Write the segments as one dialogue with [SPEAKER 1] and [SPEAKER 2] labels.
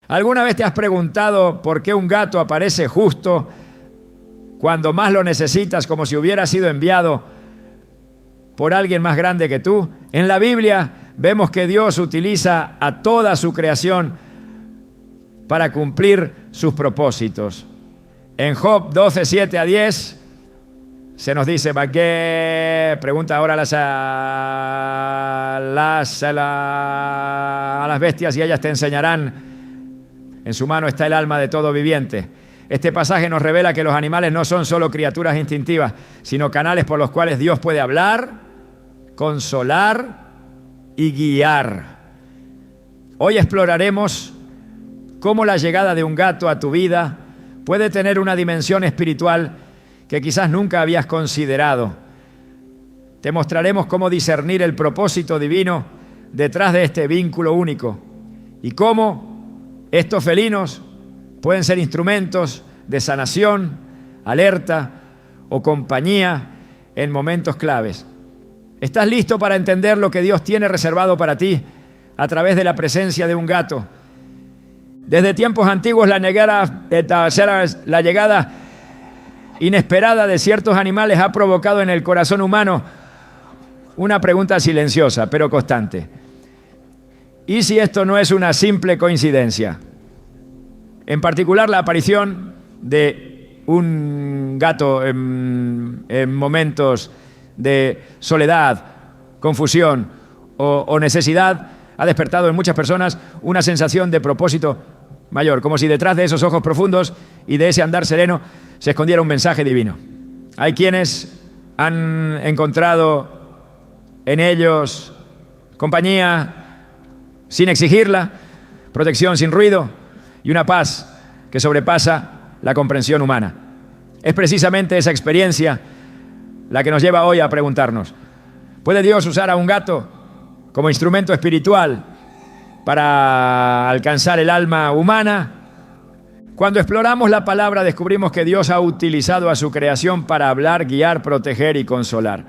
[SPEAKER 1] ¿Alguna vez te has preguntado por qué un gato aparece justo cuando más lo necesitas, como si hubiera sido enviado por alguien más grande que tú? En la Biblia vemos que Dios utiliza a toda su creación para cumplir sus propósitos. En Job 12, 7 a 10 se nos dice, ¿para qué? Pregunta ahora a las bestias y ellas te enseñarán. En su mano está el alma de todo viviente. Este pasaje nos revela que los animales no son solo criaturas instintivas, sino canales por los cuales Dios puede hablar, consolar y guiar. Hoy exploraremos cómo la llegada de un gato a tu vida puede tener una dimensión espiritual que quizás nunca habías considerado. Te mostraremos cómo discernir el propósito divino detrás de este vínculo único y cómo estos felinos pueden ser instrumentos de sanación, alerta o compañía en momentos claves. ¿Estás listo para entender lo que Dios tiene reservado para ti a través de la presencia de un gato? Desde tiempos antiguos la llegada inesperada de ciertos animales ha provocado en el corazón humano una pregunta silenciosa pero constante. ¿Y si esto no es una simple coincidencia? En particular, la aparición de un gato en momentos de soledad, confusión o necesidad ha despertado en muchas personas una sensación de propósito mayor, como si detrás de esos ojos profundos y de ese andar sereno se escondiera un mensaje divino. Hay quienes han encontrado en ellos compañía sin exigirla, protección sin ruido y una paz que sobrepasa la comprensión humana. Es precisamente esa experiencia la que nos lleva hoy a preguntarnos, ¿puede Dios usar a un gato como instrumento espiritual para alcanzar el alma humana? Cuando exploramos la palabra descubrimos que Dios ha utilizado a su creación para hablar, guiar, proteger y consolar.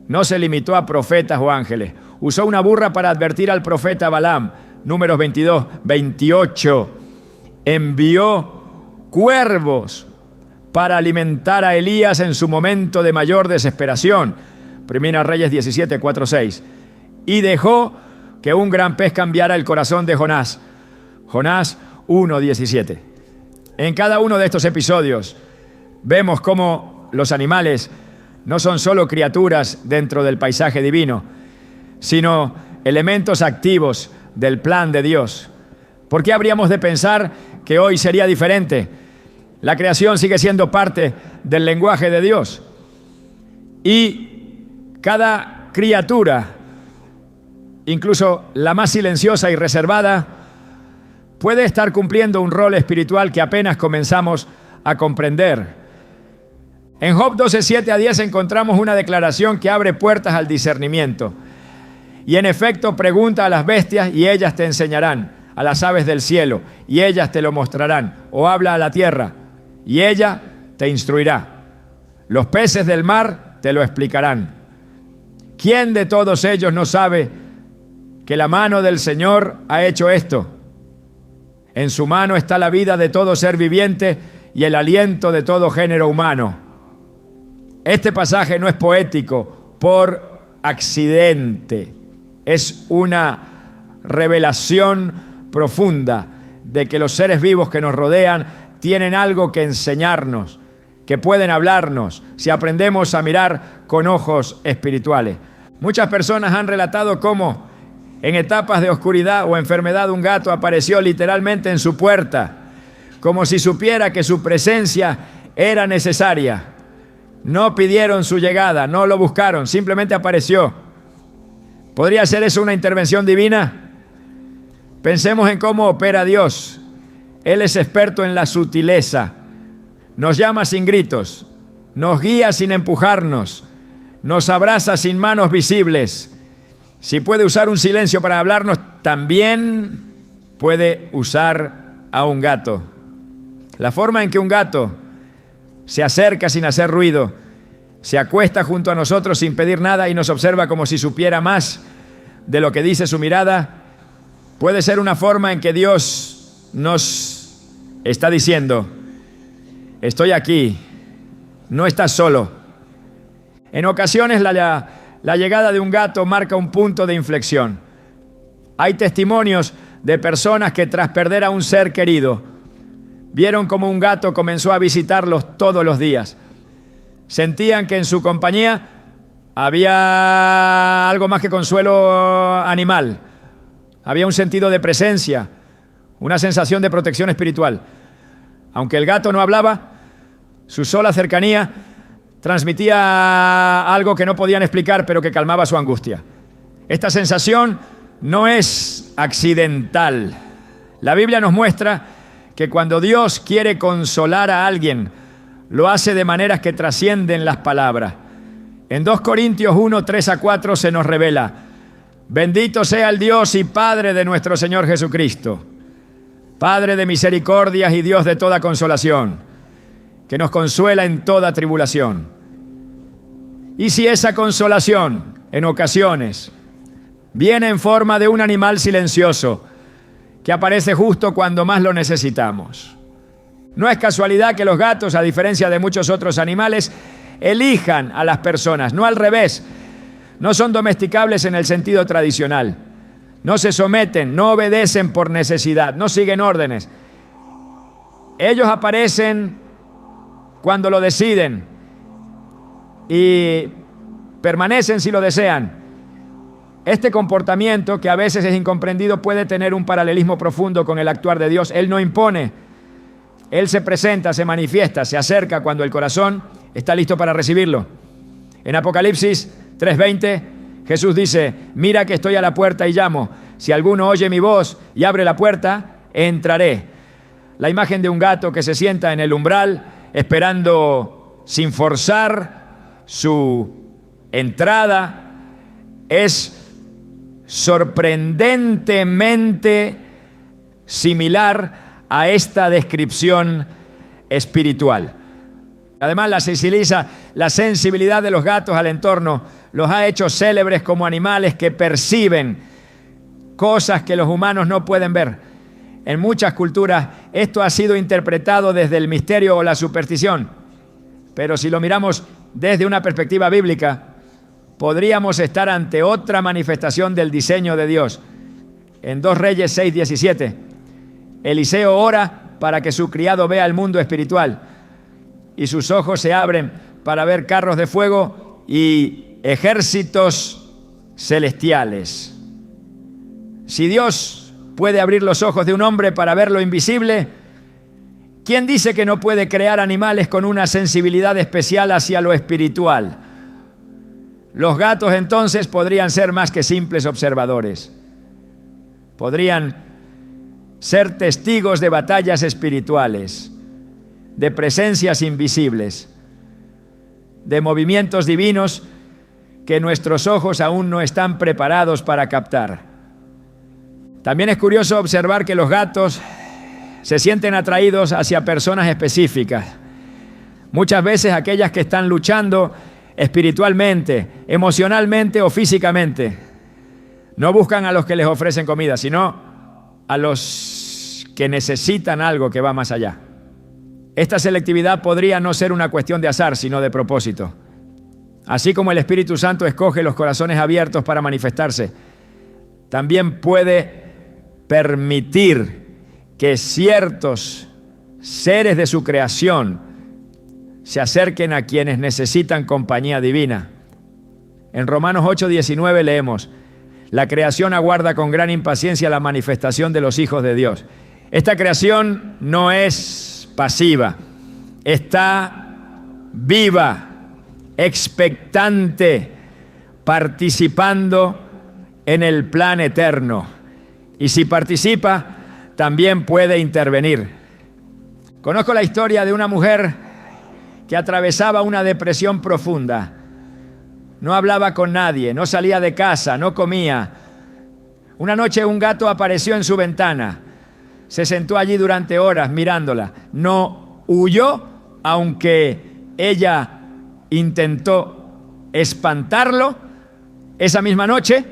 [SPEAKER 1] No se limitó a profetas o ángeles. Usó una burra para advertir al profeta Balaam. Números 22, 28. Envió cuervos para alimentar a Elías en su momento de mayor desesperación. Primera Reyes 17, 4, 6. Y dejó que un gran pez cambiara el corazón de Jonás. Jonás 1, 17. En cada uno de estos episodios vemos cómo los animales no son solo criaturas dentro del paisaje divino, sino elementos activos del plan de Dios. ¿Por qué habríamos de pensar que hoy sería diferente? La creación sigue siendo parte del lenguaje de Dios. Y cada criatura, incluso la más silenciosa y reservada, puede estar cumpliendo un rol espiritual que apenas comenzamos a comprender. En Job 12, 7 a 10 encontramos una declaración que abre puertas al discernimiento. Y en efecto pregunta a las bestias y ellas te enseñarán, a las aves del cielo y ellas te lo mostrarán, o habla a la tierra y ella te instruirá. Los peces del mar te lo explicarán. ¿Quién de todos ellos no sabe que la mano del Señor ha hecho esto? En su mano está la vida de todo ser viviente y el aliento de todo género humano. Este pasaje no es poético por accidente. Es una revelación profunda de que los seres vivos que nos rodean tienen algo que enseñarnos, que pueden hablarnos si aprendemos a mirar con ojos espirituales. Muchas personas han relatado cómo en etapas de oscuridad o enfermedad un gato apareció literalmente en su puerta, como si supiera que su presencia era necesaria. No pidieron su llegada, no lo buscaron, simplemente apareció. ¿Podría ser eso una intervención divina? Pensemos en cómo opera Dios. Él es experto en la sutileza. Nos llama sin gritos, nos guía sin empujarnos, nos abraza sin manos visibles. Si puede usar un silencio para hablarnos, también puede usar a un gato. La forma en que un gato se acerca sin hacer ruido, se acuesta junto a nosotros sin pedir nada y nos observa como si supiera más de lo que dice su mirada, puede ser una forma en que Dios nos está diciendo: estoy aquí, no estás solo. En ocasiones la llegada de un gato marca un punto de inflexión. Hay testimonios de personas que tras perder a un ser querido, vieron como un gato comenzó a visitarlos todos los días. Sentían que en su compañía había algo más que consuelo animal. Había un sentido de presencia, una sensación de protección espiritual. Aunque el gato no hablaba, su sola cercanía transmitía algo que no podían explicar, pero que calmaba su angustia. Esta sensación no es accidental. La Biblia nos muestra que cuando Dios quiere consolar a alguien, lo hace de maneras que trascienden las palabras. En 2 Corintios 1, 3-4 se nos revela: bendito sea el Dios y Padre de nuestro Señor Jesucristo, Padre de misericordias y Dios de toda consolación, que nos consuela en toda tribulación. Y si esa consolación, en ocasiones, viene en forma de un animal silencioso, que aparece justo cuando más lo necesitamos. No es casualidad que los gatos, a diferencia de muchos otros animales, elijan a las personas, no al revés. No son domesticables en el sentido tradicional. No se someten, no obedecen por necesidad, no siguen órdenes. Ellos aparecen cuando lo deciden y permanecen si lo desean. Este comportamiento, que a veces es incomprendido, puede tener un paralelismo profundo con el actuar de Dios. Él no impone, Él se presenta, se manifiesta, se acerca cuando el corazón está listo para recibirlo. En Apocalipsis 3:20, Jesús dice: mira que estoy a la puerta y llamo. Si alguno oye mi voz y abre la puerta, entraré. La imagen de un gato que se sienta en el umbral, esperando sin forzar su entrada, es sorprendentemente similar a esta descripción espiritual. Además, la sensibilidad de los gatos al entorno los ha hecho célebres como animales que perciben cosas que los humanos no pueden ver. En muchas culturas esto ha sido interpretado desde el misterio o la superstición, pero si lo miramos desde una perspectiva bíblica, podríamos estar ante otra manifestación del diseño de Dios. En 2 Reyes 6:17, Eliseo ora para que su criado vea el mundo espiritual y sus ojos se abren para ver carros de fuego y ejércitos celestiales. Si Dios puede abrir los ojos de un hombre para ver lo invisible, ¿quién dice que no puede crear animales con una sensibilidad especial hacia lo espiritual? Los gatos entonces podrían ser más que simples observadores. Podrían ser testigos de batallas espirituales, de presencias invisibles, de movimientos divinos que nuestros ojos aún no están preparados para captar. También es curioso observar que los gatos se sienten atraídos hacia personas específicas, muchas veces aquellas que están luchando espiritualmente, emocionalmente o físicamente. No buscan a los que les ofrecen comida, sino a los que necesitan algo que va más allá. Esta selectividad podría no ser una cuestión de azar, sino de propósito. Así como el Espíritu Santo escoge los corazones abiertos para manifestarse, también puede permitir que ciertos seres de su creación se acerquen a quienes necesitan compañía divina. En Romanos 8:19 leemos: la creación aguarda con gran impaciencia la manifestación de los hijos de Dios. Esta creación no es pasiva, está viva, expectante, participando en el plan eterno. Y si participa, también puede intervenir. Conozco la historia de una mujer que atravesaba una depresión profunda. No hablaba con nadie, no salía de casa, no comía. Una noche un gato apareció en su ventana. Se sentó allí durante horas mirándola. No huyó, aunque ella intentó espantarlo. Esa misma noche,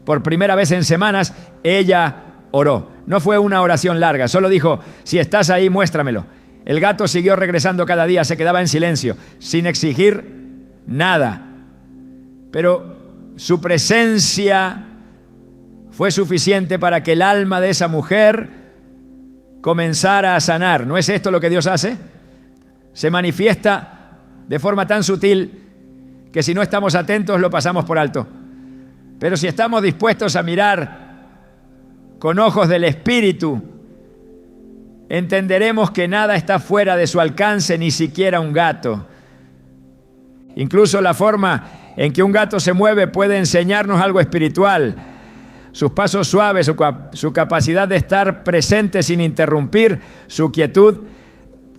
[SPEAKER 1] por primera vez en semanas, ella oró. No fue una oración larga, solo dijo, si estás ahí, muéstramelo. El gato siguió regresando cada día, se quedaba en silencio, sin exigir nada. Pero su presencia fue suficiente para que el alma de esa mujer comenzara a sanar. ¿No es esto lo que Dios hace? Se manifiesta de forma tan sutil que si no estamos atentos lo pasamos por alto. Pero si estamos dispuestos a mirar con ojos del Espíritu, entenderemos que nada está fuera de su alcance, ni siquiera un gato. Incluso la forma en que un gato se mueve puede enseñarnos algo espiritual. Sus pasos suaves, su capacidad de estar presente sin interrumpir, su quietud,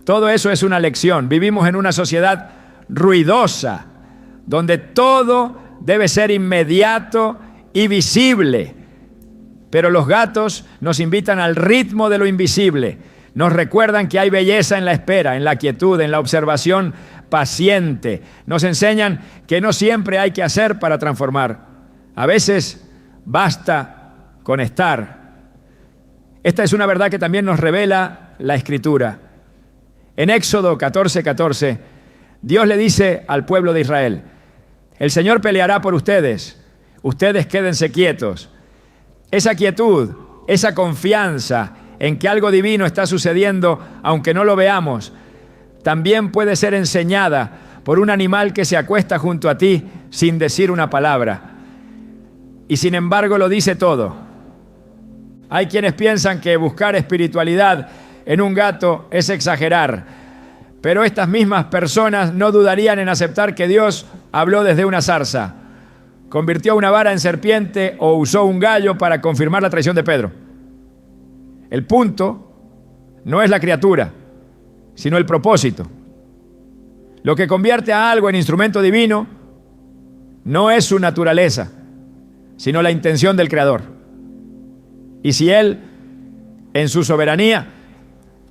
[SPEAKER 1] todo eso es una lección. Vivimos en una sociedad ruidosa, donde todo debe ser inmediato y visible. Pero los gatos nos invitan al ritmo de lo invisible. Nos recuerdan que hay belleza en la espera, en la quietud, en la observación paciente. Nos enseñan que no siempre hay que hacer para transformar. A veces basta con estar. Esta es una verdad que también nos revela la Escritura. En Éxodo 14:14, Dios le dice al pueblo de Israel, el Señor peleará por ustedes, ustedes quédense quietos. Esa quietud, esa confianza en que algo divino está sucediendo, aunque no lo veamos, también puede ser enseñada por un animal que se acuesta junto a ti sin decir una palabra. Y sin embargo lo dice todo. Hay quienes piensan que buscar espiritualidad en un gato es exagerar, pero estas mismas personas no dudarían en aceptar que Dios habló desde una zarza, convirtió una vara en serpiente o usó un gallo para confirmar la traición de Pedro. El punto no es la criatura, sino el propósito. Lo que convierte a algo en instrumento divino no es su naturaleza, sino la intención del Creador. Y si Él, en su soberanía,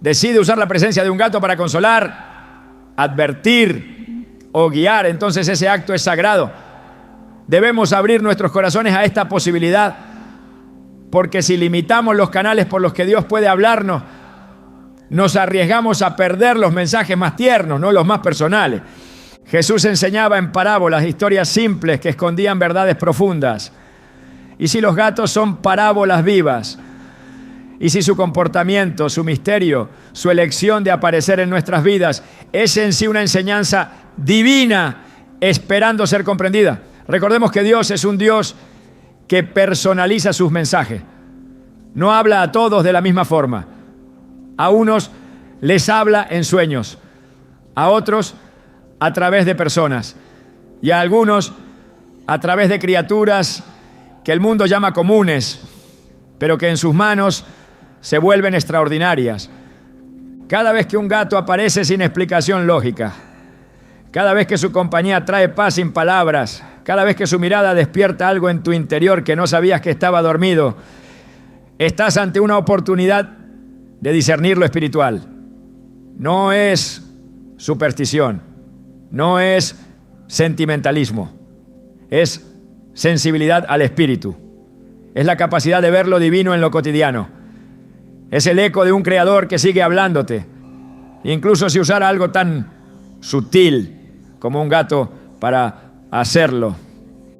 [SPEAKER 1] decide usar la presencia de un gato para consolar, advertir o guiar, entonces ese acto es sagrado. Debemos abrir nuestros corazones a esta posibilidad, porque si limitamos los canales por los que Dios puede hablarnos, nos arriesgamos a perder los mensajes más tiernos, no los más personales. Jesús enseñaba en parábolas, historias simples que escondían verdades profundas. Y si los gatos son parábolas vivas, y si su comportamiento, su misterio, su elección de aparecer en nuestras vidas es en sí una enseñanza divina esperando ser comprendida. Recordemos que Dios es un Dios que personaliza sus mensajes. No habla a todos de la misma forma. A unos les habla en sueños, a otros a través de personas y a algunos a través de criaturas que el mundo llama comunes, pero que en sus manos se vuelven extraordinarias. Cada vez que un gato aparece sin explicación lógica, cada vez que su compañía trae paz sin palabras, cada vez que su mirada despierta algo en tu interior que no sabías que estaba dormido, estás ante una oportunidad de discernir lo espiritual. No es superstición, no es sentimentalismo, es sensibilidad al espíritu. Es la capacidad de ver lo divino en lo cotidiano. Es el eco de un creador que sigue hablándote, incluso si usara algo tan sutil como un gato para hacerlo.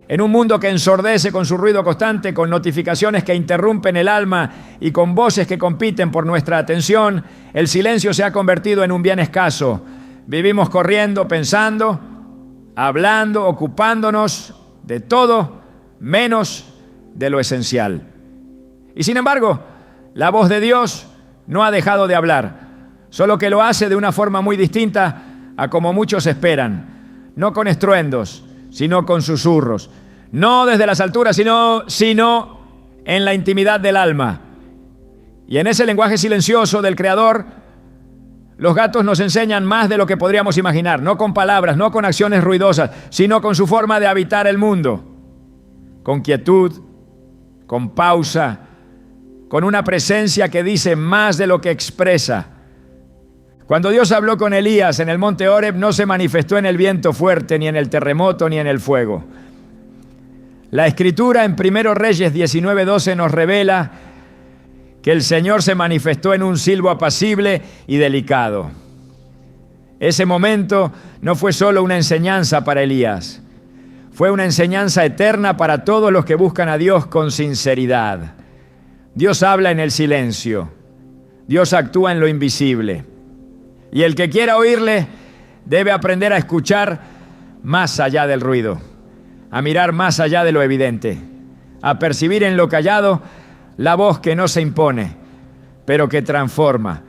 [SPEAKER 1] En un mundo que ensordece con su ruido constante, con notificaciones que interrumpen el alma y con voces que compiten por nuestra atención, el silencio se ha convertido en un bien escaso. Vivimos corriendo, pensando, hablando, ocupándonos de todo menos de lo esencial. Y sin embargo, la voz de Dios no ha dejado de hablar, solo que lo hace de una forma muy distinta a como muchos esperan, no con estruendos, sino con susurros, no desde las alturas, sino en la intimidad del alma. Y en ese lenguaje silencioso del Creador, los gatos nos enseñan más de lo que podríamos imaginar, no con palabras, no con acciones ruidosas, sino con su forma de habitar el mundo, con quietud, con pausa, con una presencia que dice más de lo que expresa. Cuando Dios habló con Elías en el monte Horeb, no se manifestó en el viento fuerte, ni en el terremoto, ni en el fuego. La Escritura en 1 Reyes 19:12 nos revela que el Señor se manifestó en un silbo apacible y delicado. Ese momento no fue solo una enseñanza para Elías, fue una enseñanza eterna para todos los que buscan a Dios con sinceridad. Dios habla en el silencio, Dios actúa en lo invisible. Y el que quiera oírle debe aprender a escuchar más allá del ruido, a mirar más allá de lo evidente, a percibir en lo callado la voz que no se impone, pero que transforma.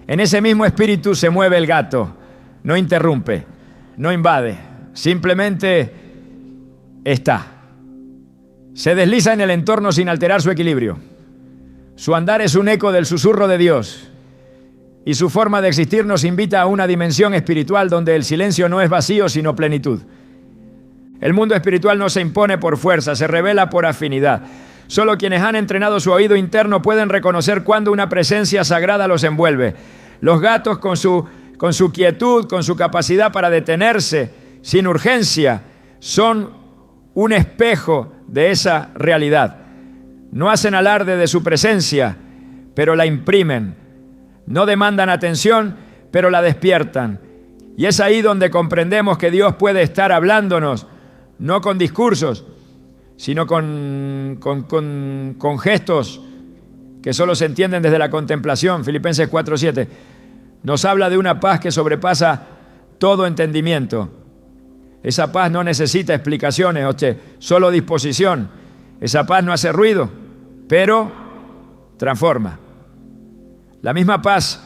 [SPEAKER 1] En ese mismo espíritu se mueve el gato, no interrumpe, no invade, simplemente está. Se desliza en el entorno sin alterar su equilibrio. Su andar es un eco del susurro de Dios. Y su forma de existir nos invita a una dimensión espiritual donde el silencio no es vacío, sino plenitud. El mundo espiritual no se impone por fuerza, se revela por afinidad. Solo quienes han entrenado su oído interno pueden reconocer cuando una presencia sagrada los envuelve. Los gatos, con su quietud, con su capacidad para detenerse sin urgencia, son un espejo de esa realidad. No hacen alarde de su presencia, pero la imprimen. No demandan atención, pero la despiertan. Y es ahí donde comprendemos que Dios puede estar hablándonos, no con discursos, sino con gestos que solo se entienden desde la contemplación. Filipenses 4:7 nos habla de una paz que sobrepasa todo entendimiento. Esa paz no necesita explicaciones, solo disposición. Esa paz no hace ruido, pero transforma. La misma paz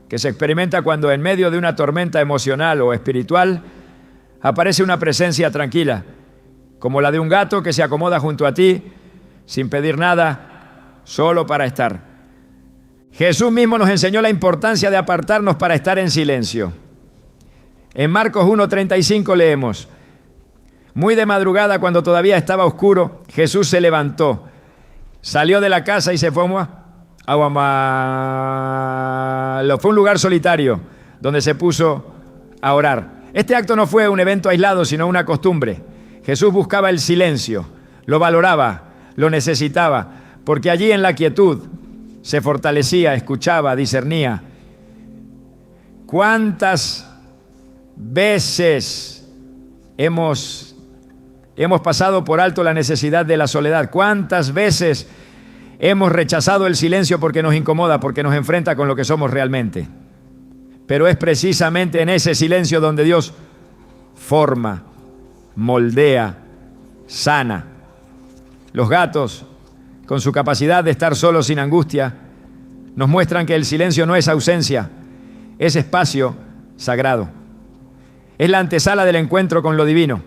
[SPEAKER 1] que se experimenta cuando en medio de una tormenta emocional o espiritual aparece una presencia tranquila, como la de un gato que se acomoda junto a ti sin pedir nada, solo para estar. Jesús mismo nos enseñó la importancia de apartarnos para estar en silencio. En Marcos 1:35 leemos: muy de madrugada, cuando todavía estaba oscuro, Jesús se levantó, salió de la casa y se fue fue un lugar solitario donde se puso a orar. Este acto no fue un evento aislado, sino una costumbre. Jesús buscaba el silencio, lo valoraba, lo necesitaba, porque allí en la quietud se fortalecía, escuchaba, discernía. ¿Cuántas veces hemos pasado por alto la necesidad de la soledad? ¿Cuántas veces hemos rechazado el silencio porque nos incomoda, porque nos enfrenta con lo que somos realmente? Pero es precisamente en ese silencio donde Dios forma, moldea, sana. Los gatos, con su capacidad de estar solos sin angustia, nos muestran que el silencio no es ausencia, es espacio sagrado. Es la antesala del encuentro con lo divino.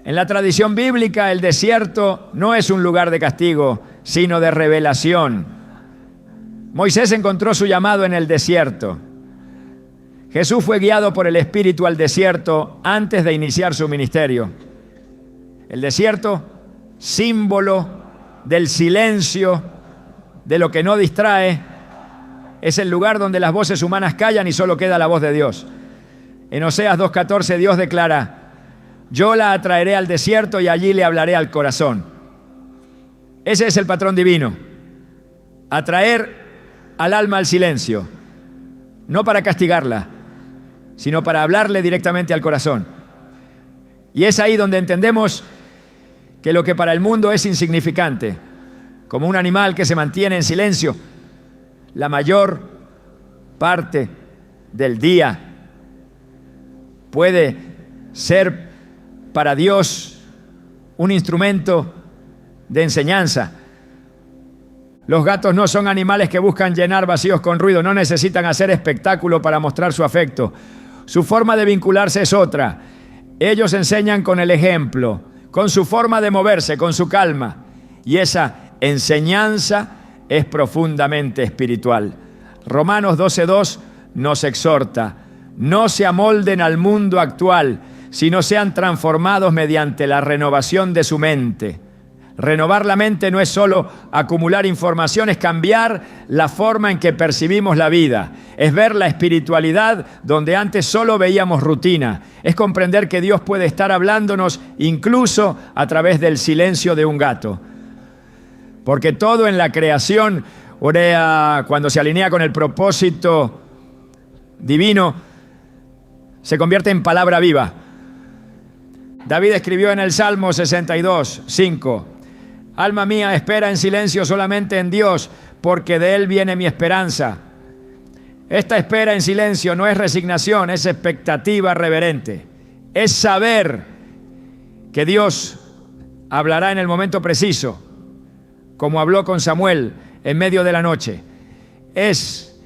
[SPEAKER 1] En la tradición bíblica, el desierto no es un lugar de castigo, sino de revelación. Moisés encontró su llamado en el desierto. Jesús fue guiado por el Espíritu al desierto antes de iniciar su ministerio. El desierto, símbolo del silencio, de lo que no distrae, es el lugar donde las voces humanas callan y solo queda la voz de Dios. En Oseas 2:14 Dios declara: yo la atraeré al desierto y allí le hablaré al corazón. Ese es el patrón divino. Atraer al alma al silencio, no para castigarla, sino para hablarle directamente al corazón. Y es ahí donde entendemos que lo que para el mundo es insignificante, como un animal que se mantiene en silencio la mayor parte del día, puede ser para Dios un instrumento de enseñanza. Los gatos no son animales que buscan llenar vacíos con ruido, no necesitan hacer espectáculo para mostrar su afecto. Su forma de vincularse es otra. Ellos enseñan con el ejemplo, con su forma de moverse, con su calma. Y esa enseñanza es profundamente espiritual. Romanos 12:2 nos exhorta: no se amolden al mundo actual, sino sean transformados mediante la renovación de su mente. Renovar la mente no es solo acumular información, es cambiar la forma en que percibimos la vida. Es ver la espiritualidad donde antes solo veíamos rutina. Es comprender que Dios puede estar hablándonos incluso a través del silencio de un gato. Porque todo en la creación Orea, cuando se alinea con el propósito divino, se convierte en palabra viva. David escribió en el Salmo 62, 5: Alma mía, espera en silencio solamente en Dios, porque de Él viene mi esperanza. Esta espera en silencio no es resignación, es expectativa reverente. Es saber que Dios hablará en el momento preciso, como habló con Samuel en medio de la noche. Es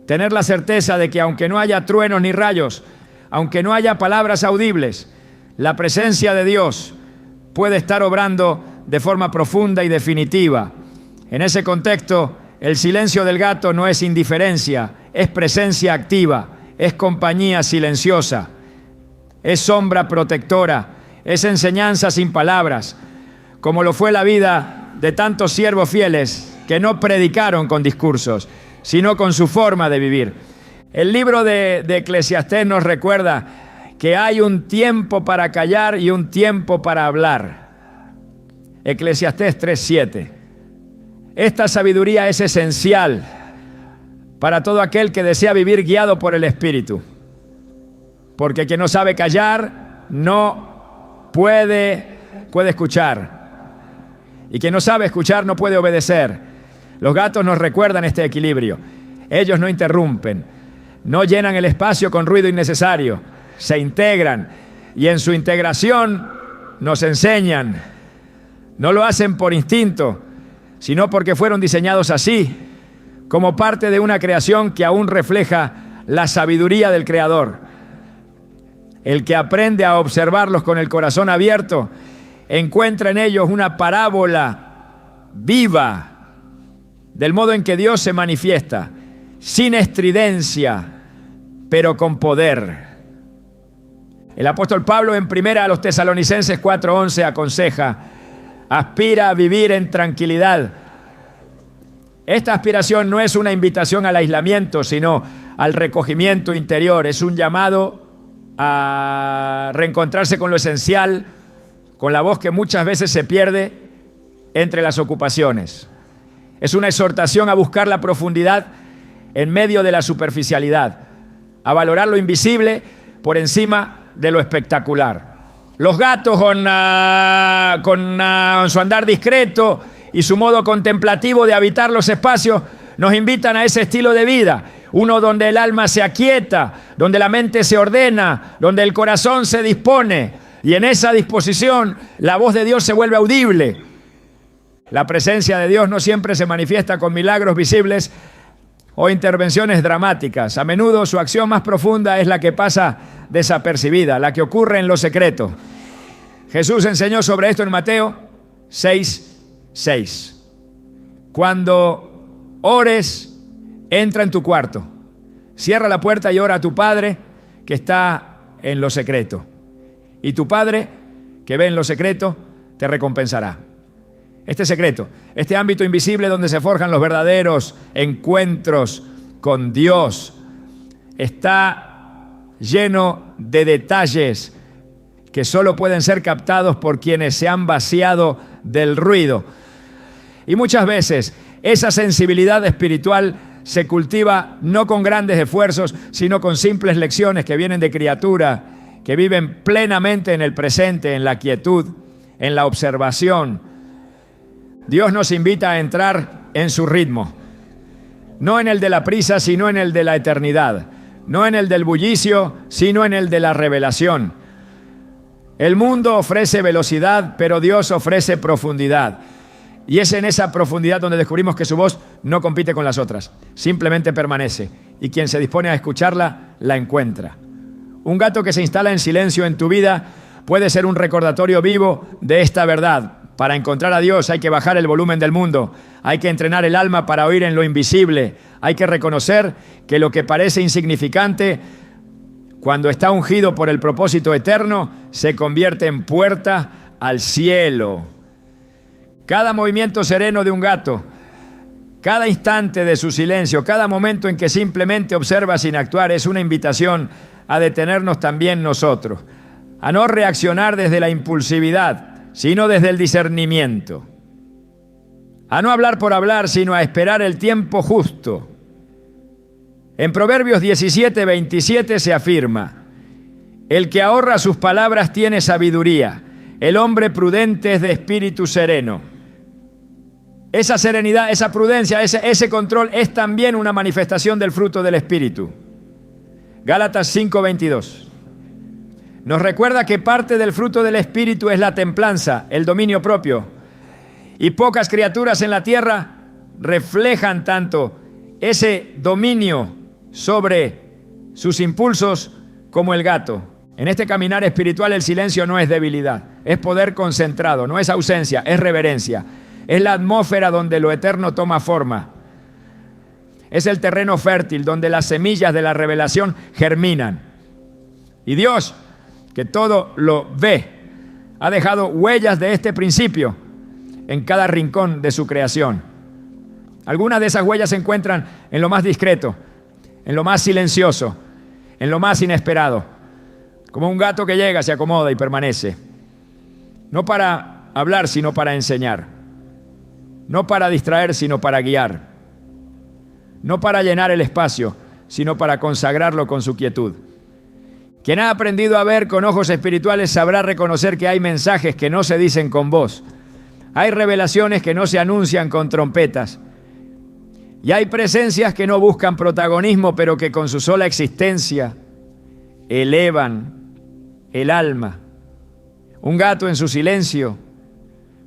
[SPEAKER 1] tener la certeza de que aunque no haya truenos ni rayos, aunque no haya palabras audibles, la presencia de Dios puede estar obrando de forma profunda y definitiva. En ese contexto, el silencio del gato no es indiferencia, es presencia activa, es compañía silenciosa, es sombra protectora, es enseñanza sin palabras, como lo fue la vida de tantos siervos fieles que no predicaron con discursos, sino con su forma de vivir. El libro de Eclesiastés nos recuerda que hay un tiempo para callar y un tiempo para hablar. Eclesiastés 3:7. Esta sabiduría es esencial para todo aquel que desea vivir guiado por el Espíritu. Porque quien no sabe callar no puede escuchar. Y quien no sabe escuchar no puede obedecer. Los gatos nos recuerdan este equilibrio. Ellos no interrumpen, no llenan el espacio con ruido innecesario, se integran y en su integración nos enseñan. No lo hacen por instinto, sino porque fueron diseñados así, como parte de una creación que aún refleja la sabiduría del Creador. El que aprende a observarlos con el corazón abierto encuentra en ellos una parábola viva del modo en que Dios se manifiesta, sin estridencia, pero con poder. El apóstol Pablo en 1 Tesalonicenses 4:11 aconseja: aspira a vivir en tranquilidad. Esta aspiración no es una invitación al aislamiento, sino al recogimiento interior. Es un llamado a reencontrarse con lo esencial, con la voz que muchas veces se pierde entre las ocupaciones. Es una exhortación a buscar la profundidad en medio de la superficialidad, a valorar lo invisible por encima de lo espectacular. Los gatos con su andar discreto y su modo contemplativo de habitar los espacios nos invitan a ese estilo de vida, uno donde el alma se aquieta, donde la mente se ordena, donde el corazón se dispone, y en esa disposición la voz de Dios se vuelve audible. La presencia de Dios no siempre se manifiesta con milagros visibles o intervenciones dramáticas. A menudo su acción más profunda es la que pasa desapercibida, la que ocurre en lo secreto. Jesús enseñó sobre esto en Mateo 6:6. Cuando ores, entra en tu cuarto, cierra la puerta y ora a tu Padre que está en lo secreto. Y tu Padre que ve en lo secreto te recompensará. Este secreto, este ámbito invisible donde se forjan los verdaderos encuentros con Dios, está lleno de detalles que solo pueden ser captados por quienes se han vaciado del ruido. Y muchas veces esa sensibilidad espiritual se cultiva no con grandes esfuerzos, sino con simples lecciones que vienen de criaturas que viven plenamente en el presente, en la quietud, en la observación. Dios nos invita a entrar en su ritmo, no en el de la prisa, sino en el de la eternidad, no en el del bullicio, sino en el de la revelación. El mundo ofrece velocidad, pero Dios ofrece profundidad. Y es en esa profundidad donde descubrimos que su voz no compite con las otras, simplemente permanece. Y quien se dispone a escucharla, la encuentra. Un gato que se instala en silencio en tu vida puede ser un recordatorio vivo de esta verdad. Para encontrar a Dios hay que bajar el volumen del mundo, hay que entrenar el alma para oír en lo invisible, hay que reconocer que lo que parece insignificante, cuando está ungido por el propósito eterno, se convierte en puerta al cielo. Cada movimiento sereno de un gato, cada instante de su silencio, cada momento en que simplemente observa sin actuar, es una invitación a detenernos también nosotros, a no reaccionar desde la impulsividad, sino desde el discernimiento. a no hablar por hablar, sino a esperar el tiempo justo. En Proverbios 17:27 se afirma: el que ahorra sus palabras tiene sabiduría, el hombre prudente es de espíritu sereno. Esa serenidad, esa prudencia, ese control es también una manifestación del fruto del Espíritu. Gálatas 5:22 nos recuerda que parte del fruto del Espíritu es la templanza, el dominio propio. Y pocas criaturas en la tierra reflejan tanto ese dominio sobre sus impulsos como el gato. En este caminar espiritual el silencio no es debilidad, es poder concentrado, no es ausencia, es reverencia. Es la atmósfera donde lo eterno toma forma. Es el terreno fértil donde las semillas de la revelación germinan. Y Dios, que todo lo ve, ha dejado huellas de este principio en cada rincón de su creación. Algunas de esas huellas se encuentran en lo más discreto, en lo más silencioso, en lo más inesperado. Como un gato que llega, se acomoda y permanece. No para hablar, sino para enseñar. No para distraer, sino para guiar. No para llenar el espacio, sino para consagrarlo con su quietud. Quien ha aprendido a ver con ojos espirituales sabrá reconocer que hay mensajes que no se dicen con voz. Hay revelaciones que no se anuncian con trompetas. Y hay presencias que no buscan protagonismo, pero que con su sola existencia elevan el alma. Un gato en su silencio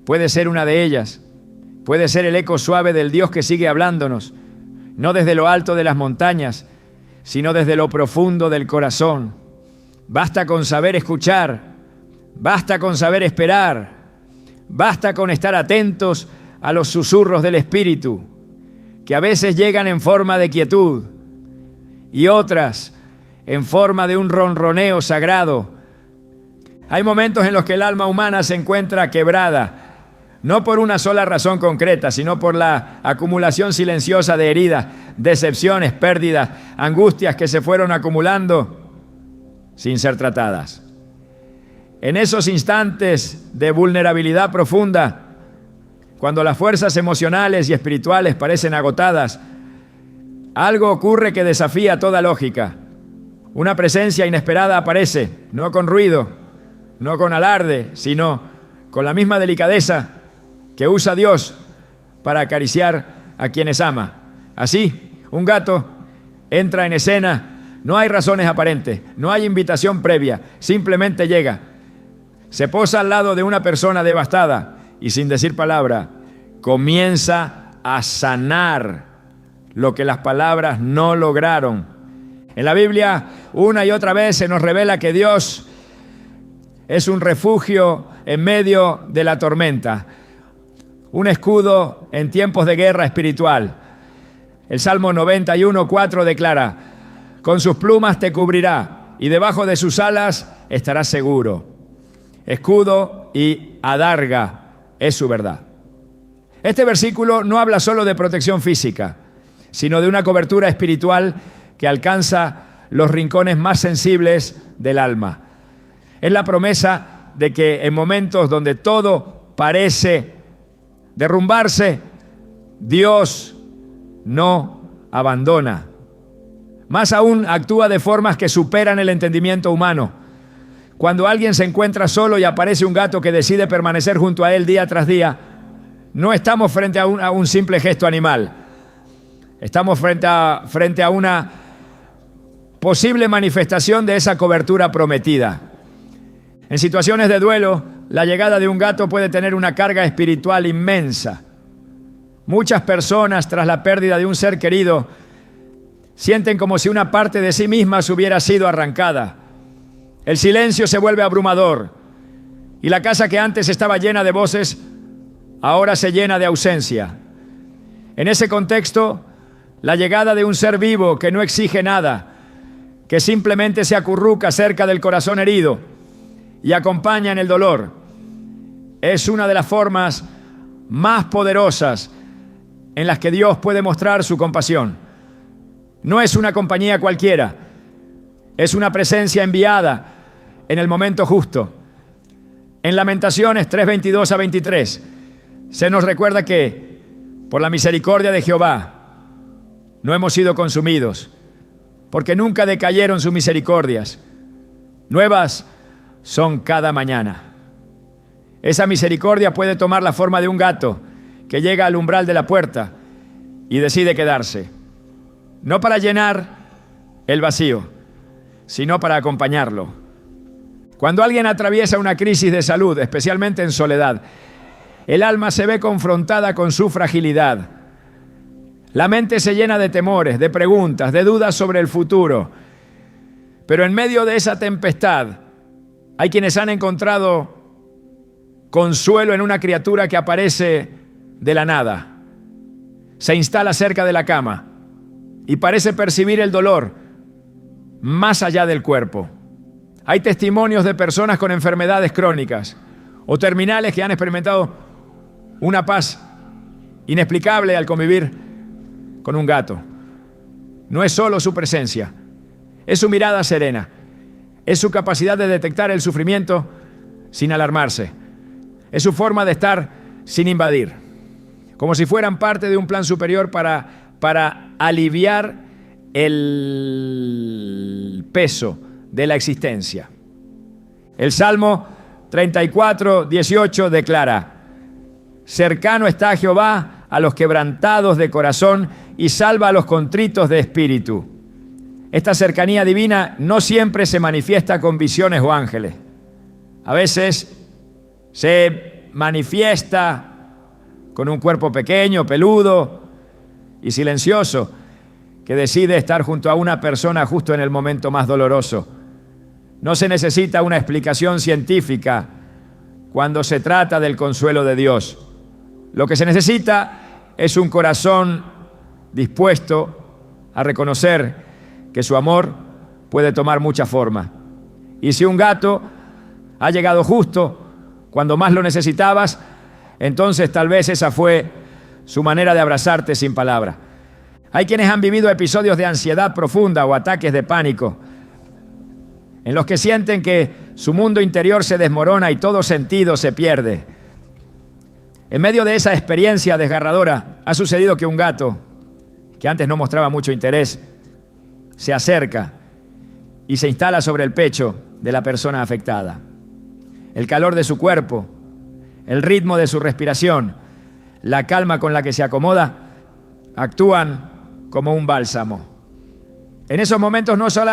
[SPEAKER 1] puede ser una de ellas. Puede ser el eco suave del Dios que sigue hablándonos, no desde lo alto de las montañas, sino desde lo profundo del corazón. Basta con saber escuchar, basta con saber esperar, basta con estar atentos a los susurros del Espíritu, que a veces llegan en forma de quietud y otras en forma de un ronroneo sagrado. Hay momentos en los que el alma humana se encuentra quebrada, no por una sola razón concreta, sino por la acumulación silenciosa de heridas, decepciones, pérdidas, angustias que se fueron acumulando sin ser tratadas. En esos instantes de vulnerabilidad profunda, cuando las fuerzas emocionales y espirituales parecen agotadas, algo ocurre que desafía toda lógica. Una presencia inesperada aparece, no con ruido, no con alarde, sino con la misma delicadeza que usa Dios para acariciar a quienes ama. Así, un gato entra en escena, no hay razones aparentes, no hay invitación previa, simplemente llega, se posa al lado de una persona devastada y sin decir palabra, comienza a sanar lo que las palabras no lograron. En la Biblia, una y otra vez se nos revela que Dios es un refugio en medio de la tormenta, un escudo en tiempos de guerra espiritual. El Salmo 91:4 declara: con sus plumas te cubrirá y debajo de sus alas estarás seguro. Escudo y adarga es su verdad. Este versículo no habla solo de protección física, sino de una cobertura espiritual que alcanza los rincones más sensibles del alma. Es la promesa de que en momentos donde todo parece derrumbarse, Dios no abandona. Más aún, actúa de formas que superan el entendimiento humano. Cuando alguien se encuentra solo y aparece un gato que decide permanecer junto a él día tras día, no estamos frente a un simple gesto animal. Estamos frente a una posible manifestación de esa cobertura prometida. En situaciones de duelo, la llegada de un gato puede tener una carga espiritual inmensa. Muchas personas, tras la pérdida de un ser querido, sienten como si una parte de sí mismas hubiera sido arrancada. El silencio se vuelve abrumador y la casa que antes estaba llena de voces, ahora se llena de ausencia. En ese contexto, la llegada de un ser vivo que no exige nada, que simplemente se acurruca cerca del corazón herido y acompaña en el dolor, es una de las formas más poderosas en las que Dios puede mostrar su compasión. No es una compañía cualquiera, es una presencia enviada en el momento justo. En Lamentaciones 3:22-23 se nos recuerda que Por la misericordia de Jehová no hemos sido consumidos, porque nunca decayeron sus misericordias. Nuevas son cada mañana. Esa misericordia puede tomar la forma de un gato que llega al umbral de la puerta y decide quedarse, no para llenar el vacío, sino para acompañarlo. Cuando alguien atraviesa una crisis de salud, especialmente en soledad, el alma se ve confrontada con su fragilidad. La mente se llena de temores, de preguntas, de dudas sobre el futuro. Pero en medio de esa tempestad, hay quienes han encontrado consuelo en una criatura que aparece de la nada. Se instala cerca de la cama y parece percibir el dolor más allá del cuerpo. Hay testimonios de personas con enfermedades crónicas o terminales que han experimentado una paz inexplicable al convivir con un gato. No es solo su presencia, es su mirada serena, es su capacidad de detectar el sufrimiento sin alarmarse, es su forma de estar sin invadir, como si fueran parte de un plan superior para aliviar el peso de la existencia. El Salmo 34, 18 declara: cercano está Jehová a los quebrantados de corazón y salva a los contritos de espíritu. Esta cercanía divina no siempre se manifiesta con visiones o ángeles. A veces se manifiesta con un cuerpo pequeño, peludo y silencioso, que decide estar junto a una persona justo en el momento más doloroso. No se necesita una explicación científica cuando se trata del consuelo de Dios. Lo que se necesita es un corazón dispuesto a reconocer que su amor puede tomar mucha forma. Y si un gato ha llegado justo cuando más lo necesitabas, entonces tal vez esa fue su manera de abrazarte sin palabra. Hay quienes han vivido episodios de ansiedad profunda o ataques de pánico, en los que sienten que su mundo interior se desmorona y todo sentido se pierde. En medio de esa experiencia desgarradora, ha sucedido que un gato, que antes no mostraba mucho interés, se acerca y se instala sobre el pecho de la persona afectada. El calor de su cuerpo, el ritmo de su respiración, la calma con la que se acomoda, actúan como un bálsamo. En esos momentos no solo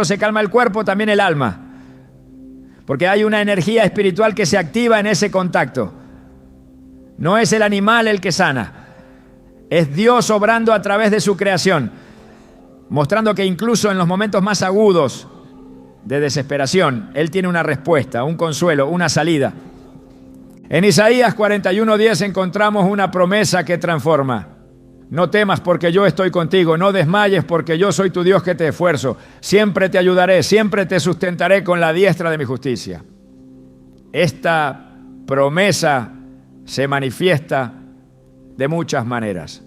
[SPEAKER 1] se calma el cuerpo, también el alma, porque hay una energía espiritual que se activa en ese contacto. No es el animal el que sana, es Dios obrando a través de su creación, mostrando que incluso en los momentos más agudos de desesperación, Él tiene una respuesta, un consuelo, una salida. En Isaías 41:10 encontramos una promesa que transforma. No temas porque yo estoy contigo, no desmayes porque yo soy tu Dios que te esfuerzo. Siempre te ayudaré, siempre te sustentaré con la diestra de mi justicia. Esta promesa se manifiesta de muchas maneras.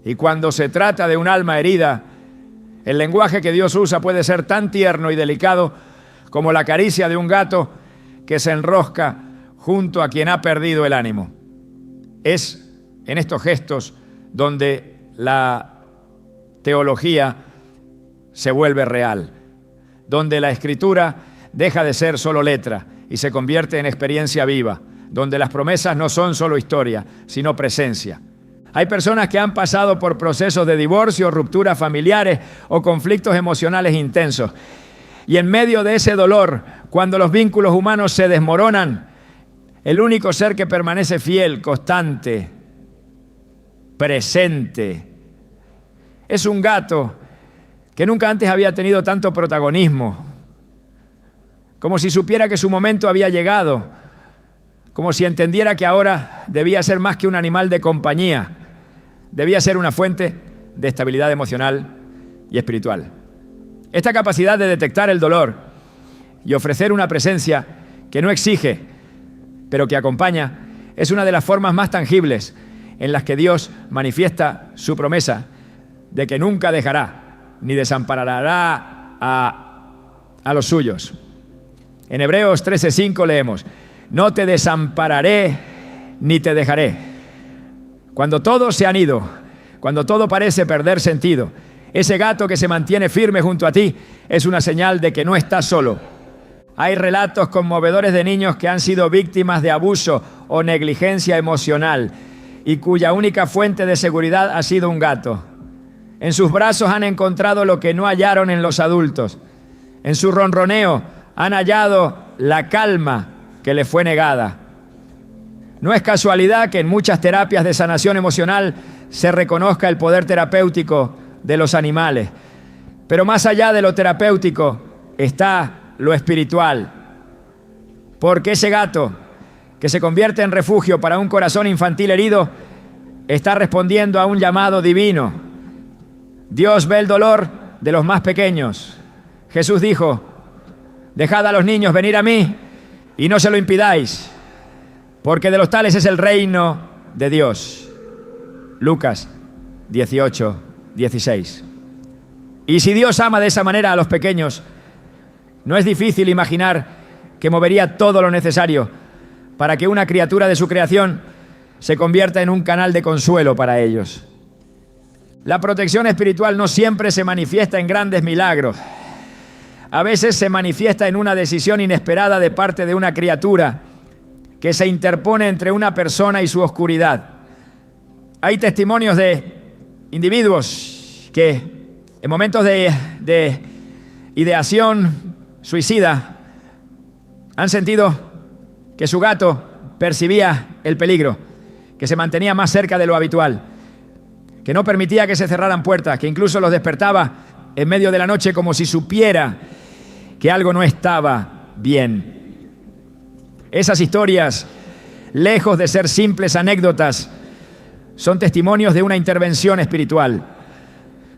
[SPEAKER 1] Y cuando se trata de un alma herida, el lenguaje que Dios usa puede ser tan tierno y delicado como la caricia de un gato que se enrosca junto a quien ha perdido el ánimo. Es en estos gestos donde la teología se vuelve real, donde la escritura deja de ser solo letra y se convierte en experiencia viva, donde las promesas no son solo historia, sino presencia. Hay personas que han pasado por procesos de divorcio, rupturas familiares o conflictos emocionales intensos. Y en medio de ese dolor, cuando los vínculos humanos se desmoronan, el único ser que permanece fiel, constante, presente, es un gato que nunca antes había tenido tanto protagonismo, como si supiera que su momento había llegado, como si entendiera que ahora debía ser más que un animal de compañía, debía ser una fuente de estabilidad emocional y espiritual. Esta capacidad de detectar el dolor y ofrecer una presencia que no exige, pero que acompaña, es una de las formas más tangibles en las que Dios manifiesta su promesa de que nunca dejará ni desamparará a los suyos. En Hebreos 13:5 leemos: no te desampararé ni te dejaré. Cuando todos se han ido, cuando todo parece perder sentido, ese gato que se mantiene firme junto a ti es una señal de que no estás solo. Hay relatos conmovedores de niños que han sido víctimas de abuso o negligencia emocional y cuya única fuente de seguridad ha sido un gato. En sus brazos han encontrado lo que no hallaron en los adultos. En su ronroneo han hallado la calma que les fue negada. No es casualidad que en muchas terapias de sanación emocional se reconozca el poder terapéutico de los animales. Pero más allá de lo terapéutico está lo espiritual. Porque ese gato que se convierte en refugio para un corazón infantil herido está respondiendo a un llamado divino. Dios ve el dolor de los más pequeños. Jesús dijo: dejad a los niños venir a mí y no se lo impidáis, porque de los tales es el reino de Dios. Lucas 18:16. Y si Dios ama de esa manera a los pequeños, no es difícil imaginar que movería todo lo necesario para que una criatura de su creación se convierta en un canal de consuelo para ellos. La protección espiritual no siempre se manifiesta en grandes milagros. A veces se manifiesta en una decisión inesperada de parte de una criatura que se interpone entre una persona y su oscuridad. Hay testimonios de individuos que en momentos de ideación suicida han sentido que su gato percibía el peligro, que se mantenía más cerca de lo habitual, que no permitía que se cerraran puertas, que incluso los despertaba en medio de la noche como si supiera que algo no estaba bien. Esas historias, lejos de ser simples anécdotas, son testimonios de una intervención espiritual.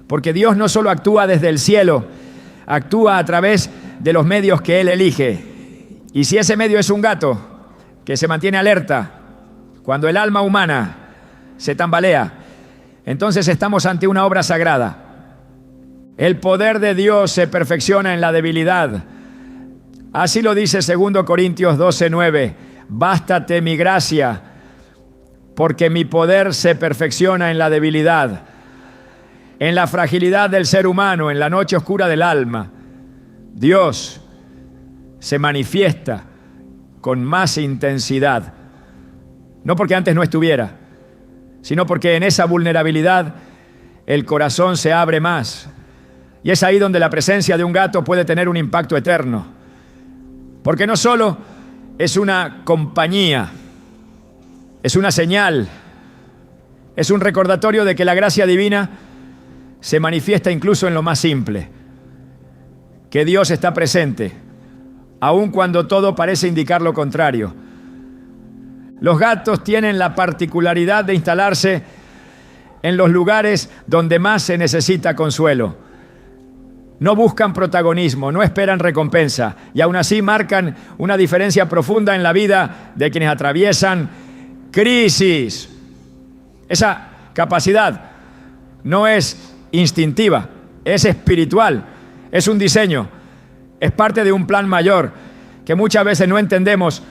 [SPEAKER 1] Porque Dios no solo actúa desde el cielo, actúa a través de los medios que Él elige. Y si ese medio es un gato que se mantiene alerta cuando el alma humana se tambalea, entonces estamos ante una obra sagrada. El poder de Dios se perfecciona en la debilidad. Así lo dice 2 Corintios 12:9. Bástate mi gracia, porque mi poder se perfecciona en la debilidad, en la fragilidad del ser humano, en la noche oscura del alma. Dios se manifiesta con más intensidad, no porque antes no estuviera, sino porque en esa vulnerabilidad el corazón se abre más. Y es ahí donde la presencia de un gato puede tener un impacto eterno. Porque no solo es una compañía, es una señal, es un recordatorio de que la gracia divina se manifiesta incluso en lo más simple. Que Dios está presente, aun cuando todo parece indicar lo contrario. Los gatos tienen la particularidad de instalarse en los lugares donde más se necesita consuelo. No buscan protagonismo, no esperan recompensa y aún así marcan una diferencia profunda en la vida de quienes atraviesan crisis. Esa capacidad no es instintiva, es espiritual, es un diseño, es parte de un plan mayor que muchas veces no entendemos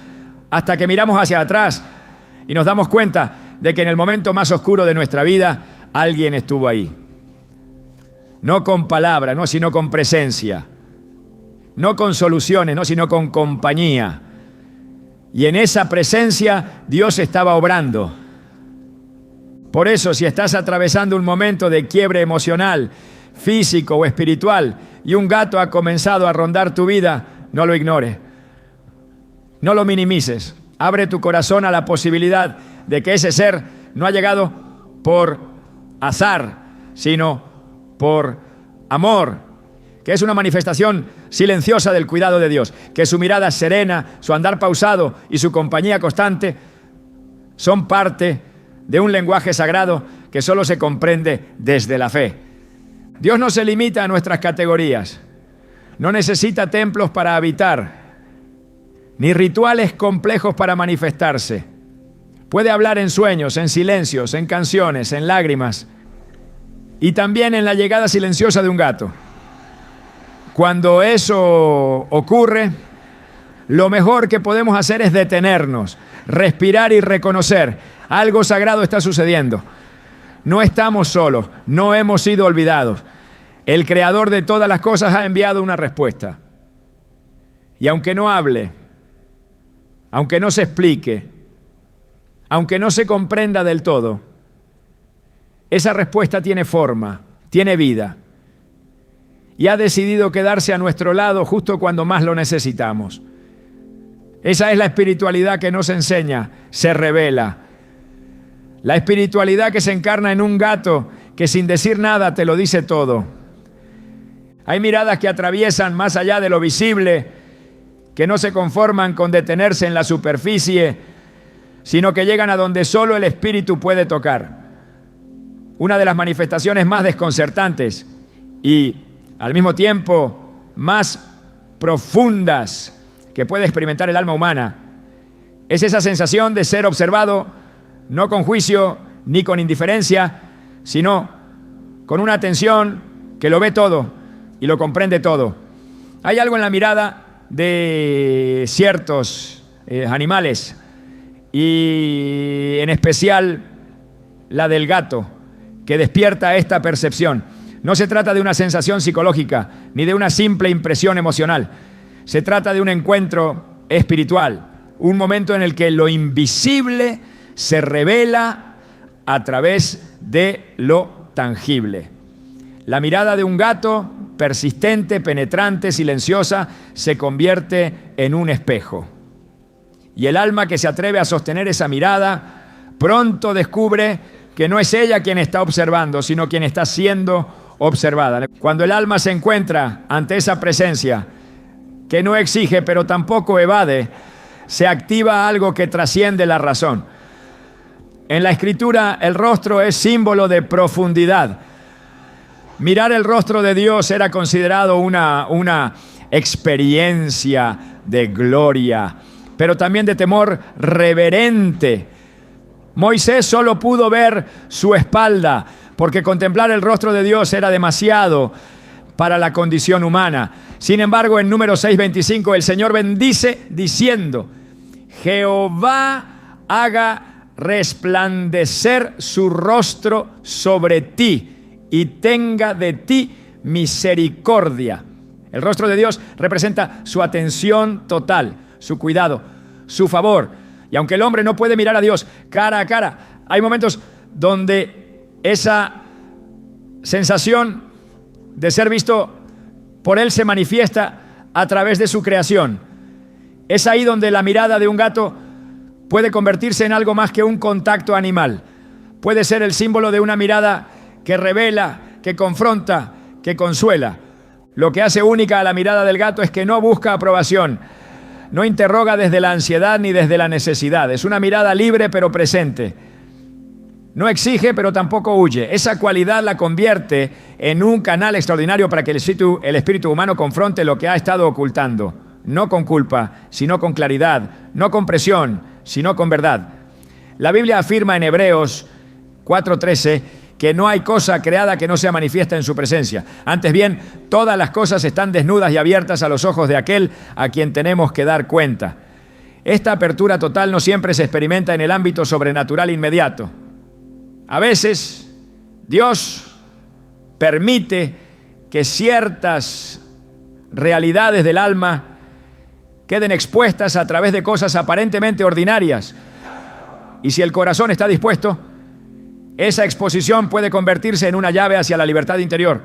[SPEAKER 1] hasta que miramos hacia atrás y nos damos cuenta de que en el momento más oscuro de nuestra vida alguien estuvo ahí. No con palabras, no, sino con presencia. No con soluciones, no, sino con compañía. Y en esa presencia Dios estaba obrando. Por eso, si estás atravesando un momento de quiebre emocional, físico o espiritual, y un gato ha comenzado a rondar tu vida, no lo ignores. No lo minimices. Abre tu corazón a la posibilidad de que ese ser no ha llegado por azar, sino por amor, que es una manifestación silenciosa del cuidado de Dios, que su mirada serena, su andar pausado y su compañía constante son parte de un lenguaje sagrado que solo se comprende desde la fe. Dios no se limita a nuestras categorías, no necesita templos para habitar, ni rituales complejos para manifestarse. Puede hablar en sueños, en silencios, en canciones, en lágrimas, y también en la llegada silenciosa de un gato. Cuando eso ocurre, lo mejor que podemos hacer es detenernos, respirar y reconocer Algo sagrado está sucediendo. No estamos solos, no hemos sido olvidados. El creador de todas las cosas ha enviado una respuesta. Y aunque no hable, aunque no se explique, aunque no se comprenda del todo, esa respuesta tiene forma, tiene vida. Y ha decidido quedarse a nuestro lado justo cuando más lo necesitamos. Esa es la espiritualidad que nos enseña, se revela. La espiritualidad que se encarna en un gato que sin decir nada te lo dice todo. Hay miradas que atraviesan más allá de lo visible, que no se conforman con detenerse en la superficie, sino que llegan a donde solo el espíritu puede tocar. Una de las manifestaciones más desconcertantes y al mismo tiempo más profundas que puede experimentar el alma humana es esa sensación de ser observado no con juicio ni con indiferencia, sino con una atención que lo ve todo y lo comprende todo. Hay algo en la mirada de ciertos animales y en especial la del gato que despierta esta percepción. No se trata de una sensación psicológica ni de una simple impresión emocional. Se trata de un encuentro espiritual, un momento en el que lo invisible se revela a través de lo tangible. La mirada de un gato, persistente, penetrante, silenciosa, se convierte en un espejo. Y el alma que se atreve a sostener esa mirada, pronto descubre que no es ella quien está observando, sino quien está siendo observada. Cuando el alma se encuentra ante esa presencia, que no exige pero tampoco evade, se activa algo que trasciende la razón. En la Escritura, el rostro es símbolo de profundidad. Mirar el rostro de Dios era considerado una experiencia de gloria, pero también de temor reverente. Moisés solo pudo ver su espalda, porque contemplar el rostro de Dios era demasiado para la condición humana. Sin embargo, en Números 6:25, el Señor bendice diciendo: Jehová haga resplandecer su rostro sobre ti y tenga de ti misericordia. El rostro de Dios representa su atención total, su cuidado, su favor. Y aunque el hombre no puede mirar a Dios cara a cara, hay momentos donde esa sensación de ser visto por Él se manifiesta a través de su creación. Es ahí donde la mirada de un gato puede convertirse en algo más que un contacto animal. Puede ser el símbolo de una mirada que revela, que confronta, que consuela. Lo que hace única a la mirada del gato es que no busca aprobación, no interroga desde la ansiedad ni desde la necesidad. Es una mirada libre pero presente. No exige pero tampoco huye. Esa cualidad la convierte en un canal extraordinario para que el espíritu humano confronte lo que ha estado ocultando. No con culpa, sino con claridad. No con presión, sino con verdad. La Biblia afirma en Hebreos 4:13 que no hay cosa creada que no sea manifiesta en su presencia. Antes bien, todas las cosas están desnudas y abiertas a los ojos de aquel a quien tenemos que dar cuenta. Esta apertura total no siempre se experimenta en el ámbito sobrenatural inmediato. A veces, Dios permite que ciertas realidades del alma queden expuestas a través de cosas aparentemente ordinarias. Y si el corazón está dispuesto, esa exposición puede convertirse en una llave hacia la libertad interior.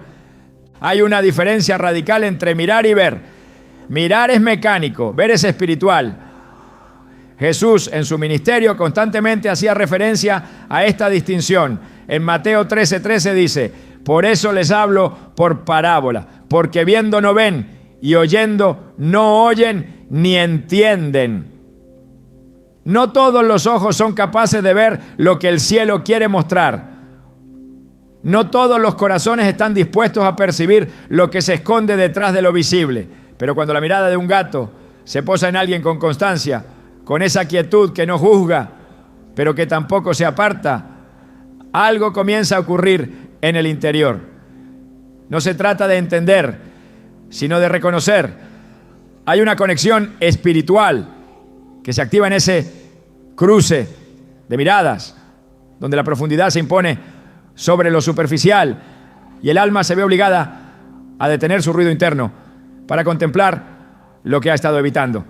[SPEAKER 1] Hay una diferencia radical entre mirar y ver. Mirar es mecánico, ver es espiritual. Jesús en su ministerio constantemente hacía referencia a esta distinción. En Mateo 13:13 dice: por eso les hablo por parábola, porque viendo no ven y oyendo no oyen ni entienden. No todos los ojos son capaces de ver lo que el cielo quiere mostrar. No todos los corazones están dispuestos a percibir lo que se esconde detrás de lo visible. Pero cuando la mirada de un gato se posa en alguien con constancia, con esa quietud que no juzga, pero que tampoco se aparta, algo comienza a ocurrir en el interior. No se trata de entender, sino de reconocer. Hay una conexión espiritual que se activa en ese cruce de miradas, donde la profundidad se impone sobre lo superficial y el alma se ve obligada a detener su ruido interno para contemplar lo que ha estado evitando.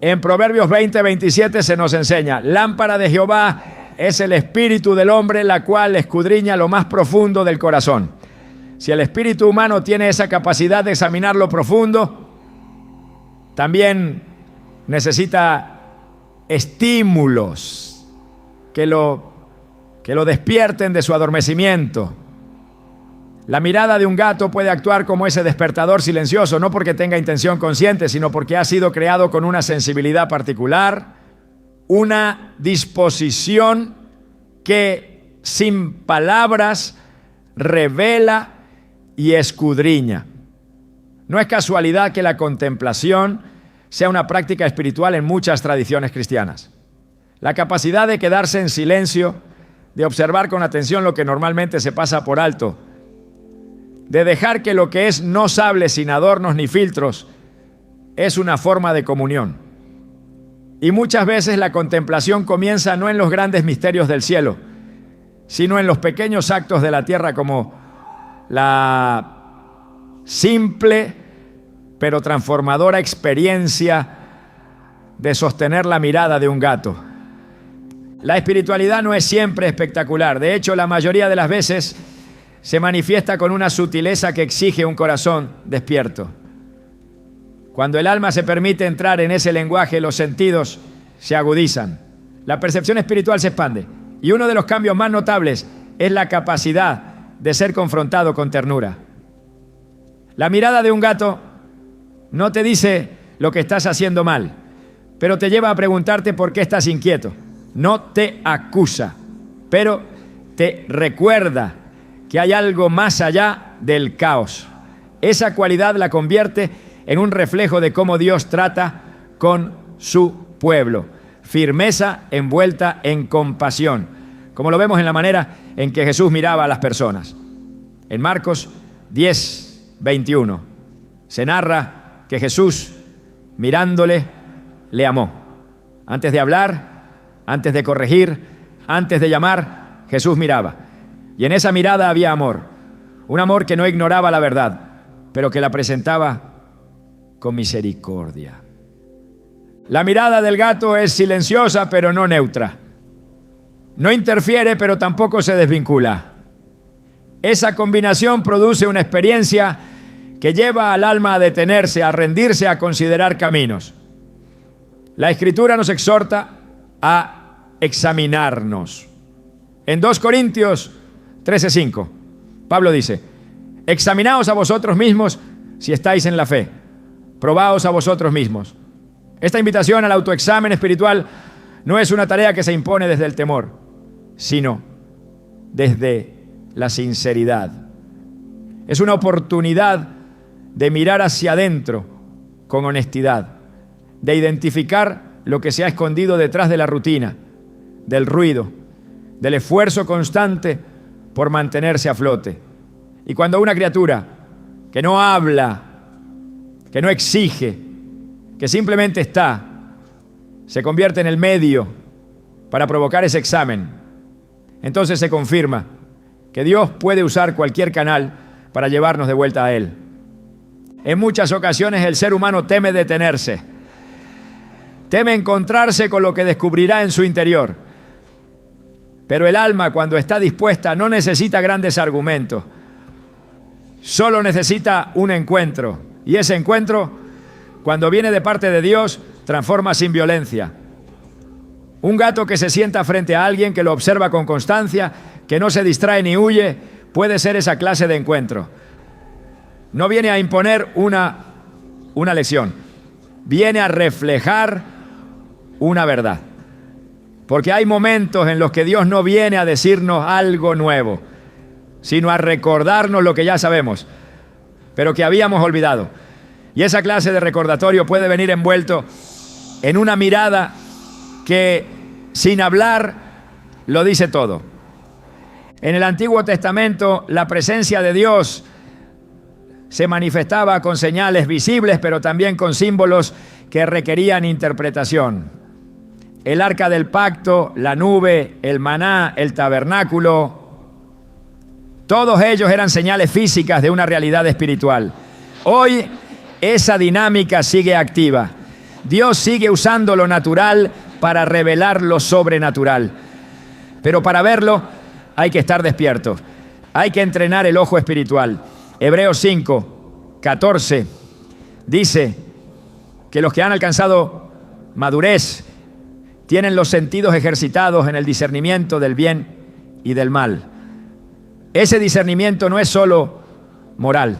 [SPEAKER 1] En Proverbios 20:27 se nos enseña: lámpara de Jehová es el espíritu del hombre, la cual escudriña lo más profundo del corazón. Si el espíritu humano tiene esa capacidad de examinar lo profundo, también necesita estímulos que lo despierten de su adormecimiento. La mirada de un gato puede actuar como ese despertador silencioso, no porque tenga intención consciente, sino porque ha sido creado con una sensibilidad particular, una disposición que sin palabras revela y escudriña. No es casualidad que la contemplación sea una práctica espiritual en muchas tradiciones cristianas. La capacidad de quedarse en silencio, de observar con atención lo que normalmente se pasa por alto, de dejar que lo que es no se hable sin adornos ni filtros, es una forma de comunión. Y muchas veces la contemplación comienza no en los grandes misterios del cielo, sino en los pequeños actos de la tierra, como la simple pero transformadora experiencia de sostener la mirada de un gato. La espiritualidad no es siempre espectacular. De hecho, la mayoría de las veces se manifiesta con una sutileza que exige un corazón despierto. Cuando el alma se permite entrar en ese lenguaje, los sentidos se agudizan. La percepción espiritual se expande. Y uno de los cambios más notables es la capacidad de ser confrontado con ternura. La mirada de un gato no te dice lo que estás haciendo mal, pero te lleva a preguntarte por qué estás inquieto. No te acusa, pero te recuerda que hay algo más allá del caos. Esa cualidad la convierte en un reflejo de cómo Dios trata con su pueblo. Firmeza envuelta en compasión, como lo vemos en la manera en que Jesús miraba a las personas. En Marcos 10:21 se narra que Jesús, mirándole, le amó. Antes de hablar, antes de corregir, antes de llamar, Jesús miraba. Y en esa mirada había amor. Un amor que no ignoraba la verdad, pero que la presentaba con misericordia. La mirada del gato es silenciosa, pero no neutra. No interfiere, pero tampoco se desvincula. Esa combinación produce una experiencia que lleva al alma a detenerse, a rendirse, a considerar caminos. La Escritura nos exhorta a examinarnos. En 2 Corintios 13:5, Pablo dice: examinaos a vosotros mismos si estáis en la fe. Probaos a vosotros mismos. Esta invitación al autoexamen espiritual no es una tarea que se impone desde el temor, sino desde la sinceridad. Es una oportunidad de mirar hacia adentro con honestidad, de identificar lo que se ha escondido detrás de la rutina, del ruido, del esfuerzo constante por mantenerse a flote. Y cuando una criatura que no habla, que no exige, que simplemente está, se convierte en el medio para provocar ese examen, entonces se confirma que Dios puede usar cualquier canal para llevarnos de vuelta a Él. En muchas ocasiones el ser humano teme detenerse, teme encontrarse con lo que descubrirá en su interior. Pero el alma, cuando está dispuesta, no necesita grandes argumentos, solo necesita un encuentro. Y ese encuentro, cuando viene de parte de Dios, transforma sin violencia. Un gato que se sienta frente a alguien, que lo observa con constancia, que no se distrae ni huye, puede ser esa clase de encuentro. No viene a imponer una lección, viene a reflejar una verdad. Porque hay momentos en los que Dios no viene a decirnos algo nuevo, sino a recordarnos lo que ya sabemos, pero que habíamos olvidado. Y esa clase de recordatorio puede venir envuelto en una mirada que, sin hablar, lo dice todo. En el Antiguo Testamento, la presencia de Dios se manifestaba con señales visibles, pero también con símbolos que requerían interpretación. el arca del pacto, la nube, el maná, el tabernáculo. Todos ellos eran señales físicas de una realidad espiritual. Hoy esa dinámica sigue activa. Dios sigue usando lo natural para revelar lo sobrenatural. Pero para verlo hay que estar despierto. Hay que entrenar el ojo espiritual. Hebreos 5, 14 dice que los que han alcanzado madurez tienen los sentidos ejercitados en el discernimiento del bien y del mal. Ese discernimiento no es solo moral,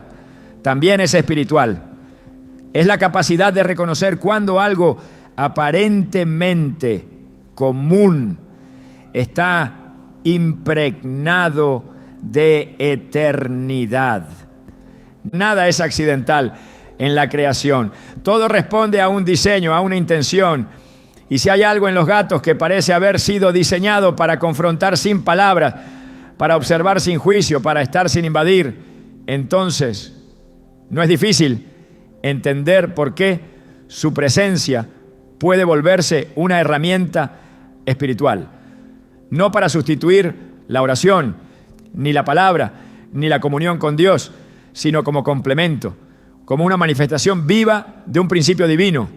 [SPEAKER 1] también es espiritual. Es la capacidad de reconocer cuando algo aparentemente común está impregnado de eternidad. Nada es accidental en la creación. Todo responde a un diseño, a una intención. Y si hay algo en los gatos que parece haber sido diseñado para confrontar sin palabras, para observar sin juicio, para estar sin invadir, entonces no es difícil entender por qué su presencia puede volverse una herramienta espiritual. No para sustituir la oración, ni la palabra, ni la comunión con Dios, sino como complemento, como una manifestación viva de un principio divino,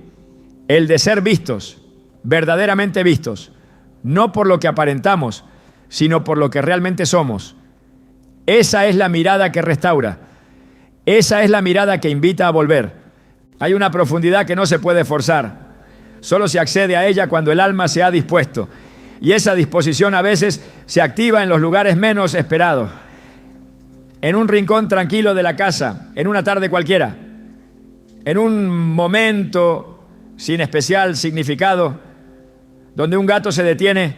[SPEAKER 1] el de ser vistos, verdaderamente vistos, no por lo que aparentamos, sino por lo que realmente somos. Esa es la mirada que restaura. Esa es la mirada que invita a volver. Hay una profundidad que no se puede forzar. Solo se accede a ella cuando el alma se ha dispuesto. Y esa disposición a veces se activa en los lugares menos esperados. En un rincón tranquilo de la casa, en una tarde cualquiera, en un momento sin especial significado, donde un gato se detiene,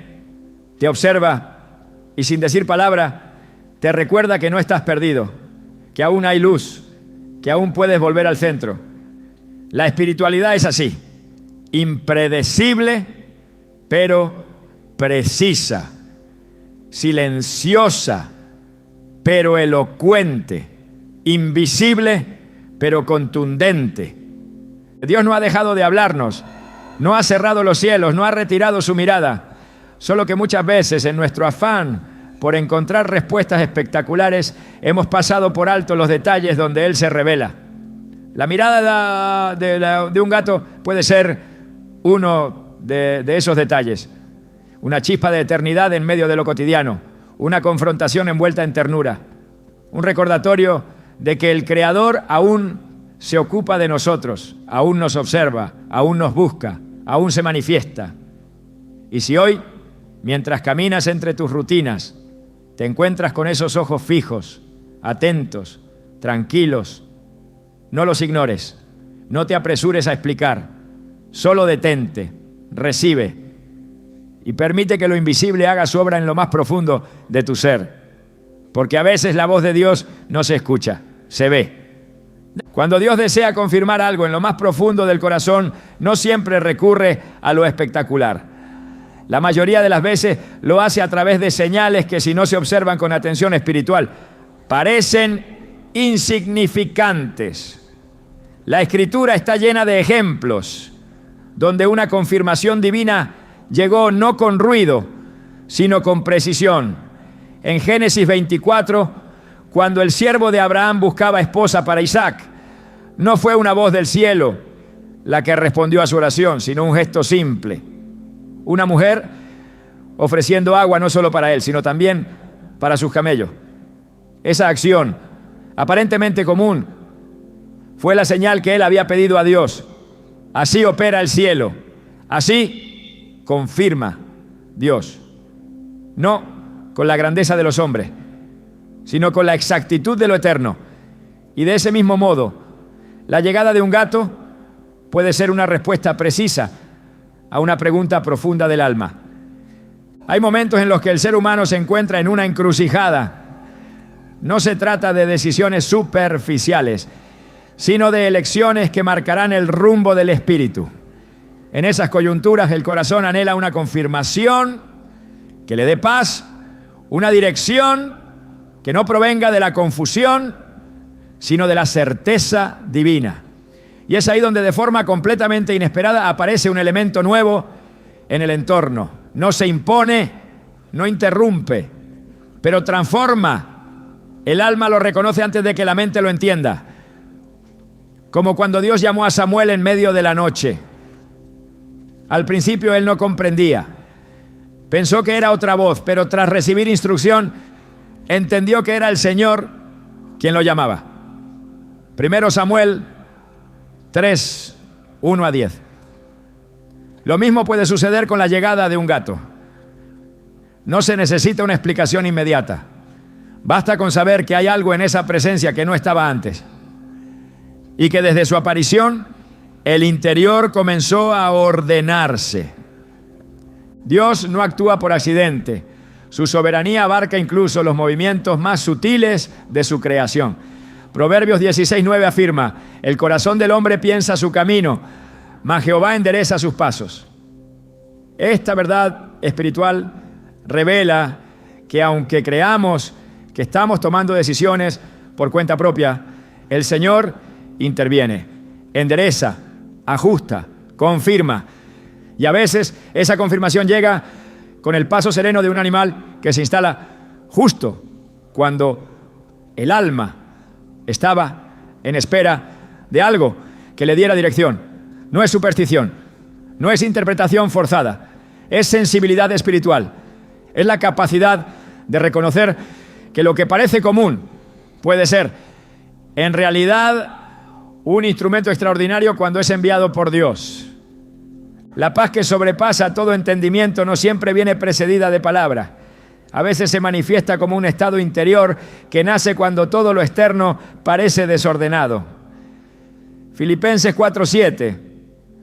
[SPEAKER 1] te observa y sin decir palabra, te recuerda que no estás perdido, que aún hay luz, que aún puedes volver al centro. La espiritualidad es así, impredecible, pero precisa, silenciosa, pero elocuente, invisible, pero contundente. Dios no ha dejado de hablarnos, no ha cerrado los cielos, no ha retirado su mirada, solo que muchas veces en nuestro afán por encontrar respuestas espectaculares hemos pasado por alto los detalles donde Él se revela. La mirada de un gato puede ser uno de esos detalles, una chispa de eternidad en medio de lo cotidiano, una confrontación envuelta en ternura, un recordatorio de que el Creador aún se ocupa de nosotros, aún nos observa, aún nos busca, aún se manifiesta. Y si hoy, mientras caminas entre tus rutinas, te encuentras con esos ojos fijos, atentos, tranquilos, no los ignores, no te apresures a explicar, solo detente, recibe y permite que lo invisible haga su obra en lo más profundo de tu ser, porque a veces la voz de Dios no se escucha, se ve. Cuando Dios desea confirmar algo en lo más profundo del corazón, no siempre recurre a lo espectacular. La mayoría de las veces lo hace a través de señales que, si no se observan con atención espiritual, parecen insignificantes. La Escritura está llena de ejemplos donde una confirmación divina llegó no con ruido, sino con precisión. En Génesis 24, cuando el siervo de Abraham buscaba esposa para Isaac, no fue una voz del cielo la que respondió a su oración, sino un gesto simple. Una mujer ofreciendo agua no solo para él, sino también para sus camellos. Esa acción, aparentemente común, fue la señal que él había pedido a Dios. Así opera el cielo, así confirma Dios. No con la grandeza de los hombres, sino con la exactitud de lo eterno. Y de ese mismo modo, la llegada de un gato puede ser una respuesta precisa a una pregunta profunda del alma. Hay momentos en los que el ser humano se encuentra en una encrucijada. No se trata de decisiones superficiales, sino de elecciones que marcarán el rumbo del espíritu. En esas coyunturas el corazón anhela una confirmación que le dé paz, una dirección que no provenga de la confusión, sino de la certeza divina. Y es ahí donde de forma completamente inesperada aparece un elemento nuevo en el entorno. No se impone, no interrumpe, pero transforma. El alma lo reconoce antes de que la mente lo entienda. Como cuando Dios llamó a Samuel en medio de la noche. Al principio él no comprendía. Pensó que era otra voz, pero tras recibir instrucción, entendió que era el Señor quien lo llamaba. Primero Samuel 3, 1 a 10. Lo mismo puede suceder con la llegada de un gato. No se necesita una explicación inmediata. Basta con saber que hay algo en esa presencia que no estaba antes. Y que desde su aparición, el interior comenzó a ordenarse. Dios no actúa por accidente. Su soberanía abarca incluso los movimientos más sutiles de su creación. Proverbios 16:9 afirma: el corazón del hombre piensa su camino, mas Jehová endereza sus pasos. Esta verdad espiritual revela que aunque creamos que estamos tomando decisiones por cuenta propia, el Señor interviene, endereza, ajusta, confirma. Y a veces esa confirmación llega con el paso sereno de un animal que se instala justo cuando el alma estaba en espera de algo que le diera dirección. No es superstición, no es interpretación forzada, es sensibilidad espiritual. Es la capacidad de reconocer que lo que parece común puede ser en realidad un instrumento extraordinario cuando es enviado por Dios. La paz que sobrepasa todo entendimiento no siempre viene precedida de palabra. A veces se manifiesta como un estado interior que nace cuando todo lo externo parece desordenado. Filipenses 4:7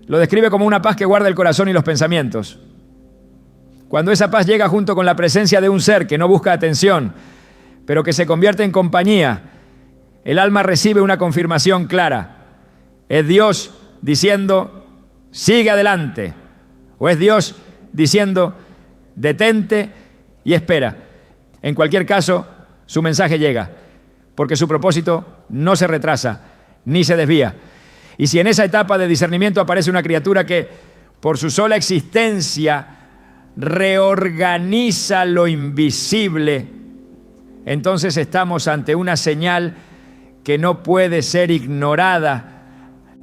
[SPEAKER 1] lo describe como una paz que guarda el corazón y los pensamientos. Cuando esa paz llega junto con la presencia de un ser que no busca atención, pero que se convierte en compañía, el alma recibe una confirmación clara. ¿Es Dios diciendo, sigue adelante? ¿O es Dios diciendo, detente y espera? En cualquier caso, su mensaje llega, porque su propósito no se retrasa ni se desvía. Y si en esa etapa de discernimiento aparece una criatura que, por su sola existencia, reorganiza lo invisible, entonces estamos ante una señal que no puede ser ignorada.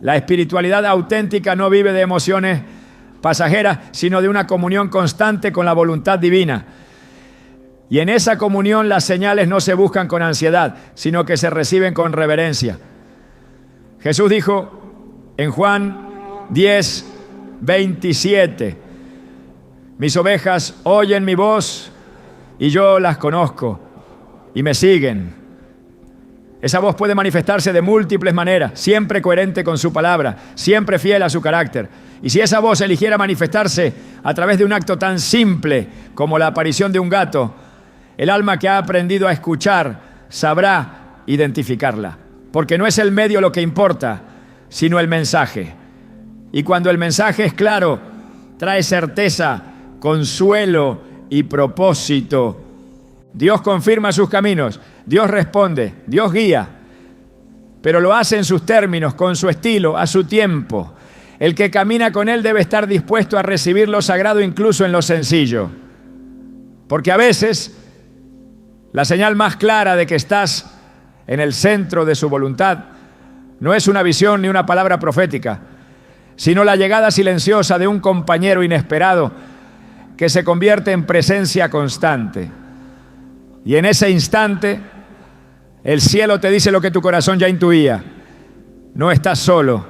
[SPEAKER 1] La espiritualidad auténtica no vive de emociones pasajeras, sino de una comunión constante con la voluntad divina. Y en esa comunión las señales no se buscan con ansiedad, sino que se reciben con reverencia. Jesús dijo en Juan 10:27, mis ovejas oyen mi voz y yo las conozco y me siguen. Esa voz puede manifestarse de múltiples maneras, siempre coherente con su palabra, siempre fiel a su carácter. Y si esa voz eligiera manifestarse a través de un acto tan simple como la aparición de un gato, el alma que ha aprendido a escuchar sabrá identificarla, porque no es el medio lo que importa, sino el mensaje. Y cuando el mensaje es claro, trae certeza, consuelo y propósito. Dios confirma sus caminos, Dios responde, Dios guía, pero lo hace en sus términos, con su estilo, a su tiempo. El que camina con Él debe estar dispuesto a recibir lo sagrado incluso en lo sencillo, porque a veces la señal más clara de que estás en el centro de su voluntad no es una visión ni una palabra profética, sino la llegada silenciosa de un compañero inesperado que se convierte en presencia constante. Y en ese instante, el cielo te dice lo que tu corazón ya intuía. No estás solo,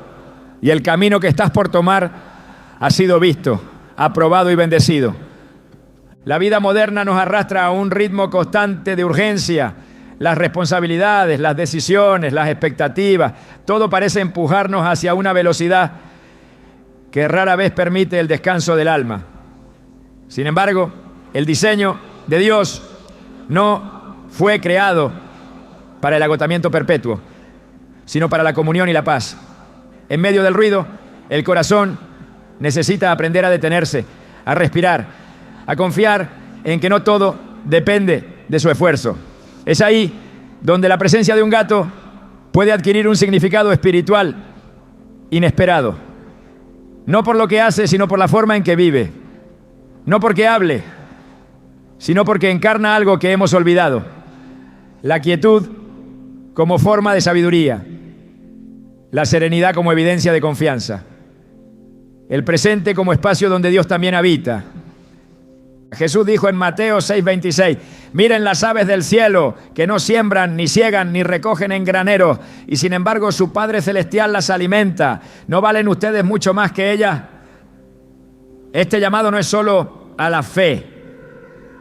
[SPEAKER 1] y el camino que estás por tomar ha sido visto, aprobado y bendecido. La vida moderna nos arrastra a un ritmo constante de urgencia. Las responsabilidades, las decisiones, las expectativas, todo parece empujarnos hacia una velocidad que rara vez permite el descanso del alma. Sin embargo, el diseño de Dios no fue creado para el agotamiento perpetuo, sino para la comunión y la paz. En medio del ruido, el corazón necesita aprender a detenerse, a respirar, a confiar en que no todo depende de su esfuerzo. Es ahí donde la presencia de un gato puede adquirir un significado espiritual inesperado. No por lo que hace, sino por la forma en que vive. No porque hable, sino porque encarna algo que hemos olvidado. La quietud como forma de sabiduría, la serenidad como evidencia de confianza, el presente como espacio donde Dios también habita. Jesús dijo en Mateo 6:26, miren las aves del cielo, que no siembran, ni siegan, ni recogen en graneros, y sin embargo su Padre Celestial las alimenta. ¿No valen ustedes mucho más que ellas? Este llamado no es solo a la fe,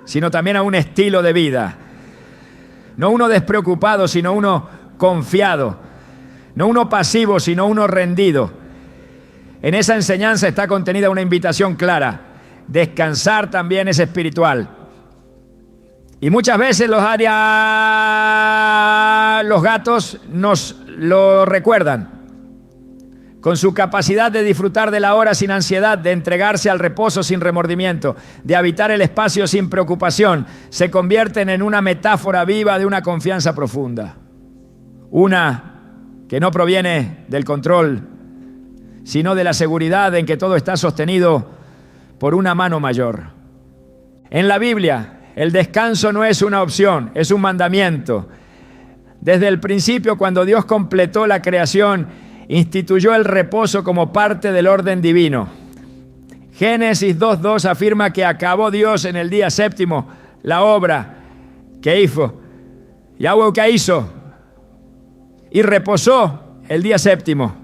[SPEAKER 1] sino también a un estilo de vida. No uno despreocupado, sino uno confiado. No uno pasivo, sino uno rendido. En esa enseñanza está contenida una invitación clara. Descansar también es espiritual. Y muchas veces los gatos nos lo recuerdan. Con su capacidad de disfrutar de la hora sin ansiedad, de entregarse al reposo sin remordimiento, de habitar el espacio sin preocupación, se convierten en una metáfora viva de una confianza profunda. Una que no proviene del control, sino de la seguridad en que todo está sostenido por una mano mayor. En la Biblia, el descanso no es una opción, es un mandamiento. Desde el principio, cuando Dios completó la creación, instituyó el reposo como parte del orden divino. Génesis 2:2 afirma que acabó Dios en el día séptimo la obra que hizo. Yahweh que hizo. Y reposó el día séptimo.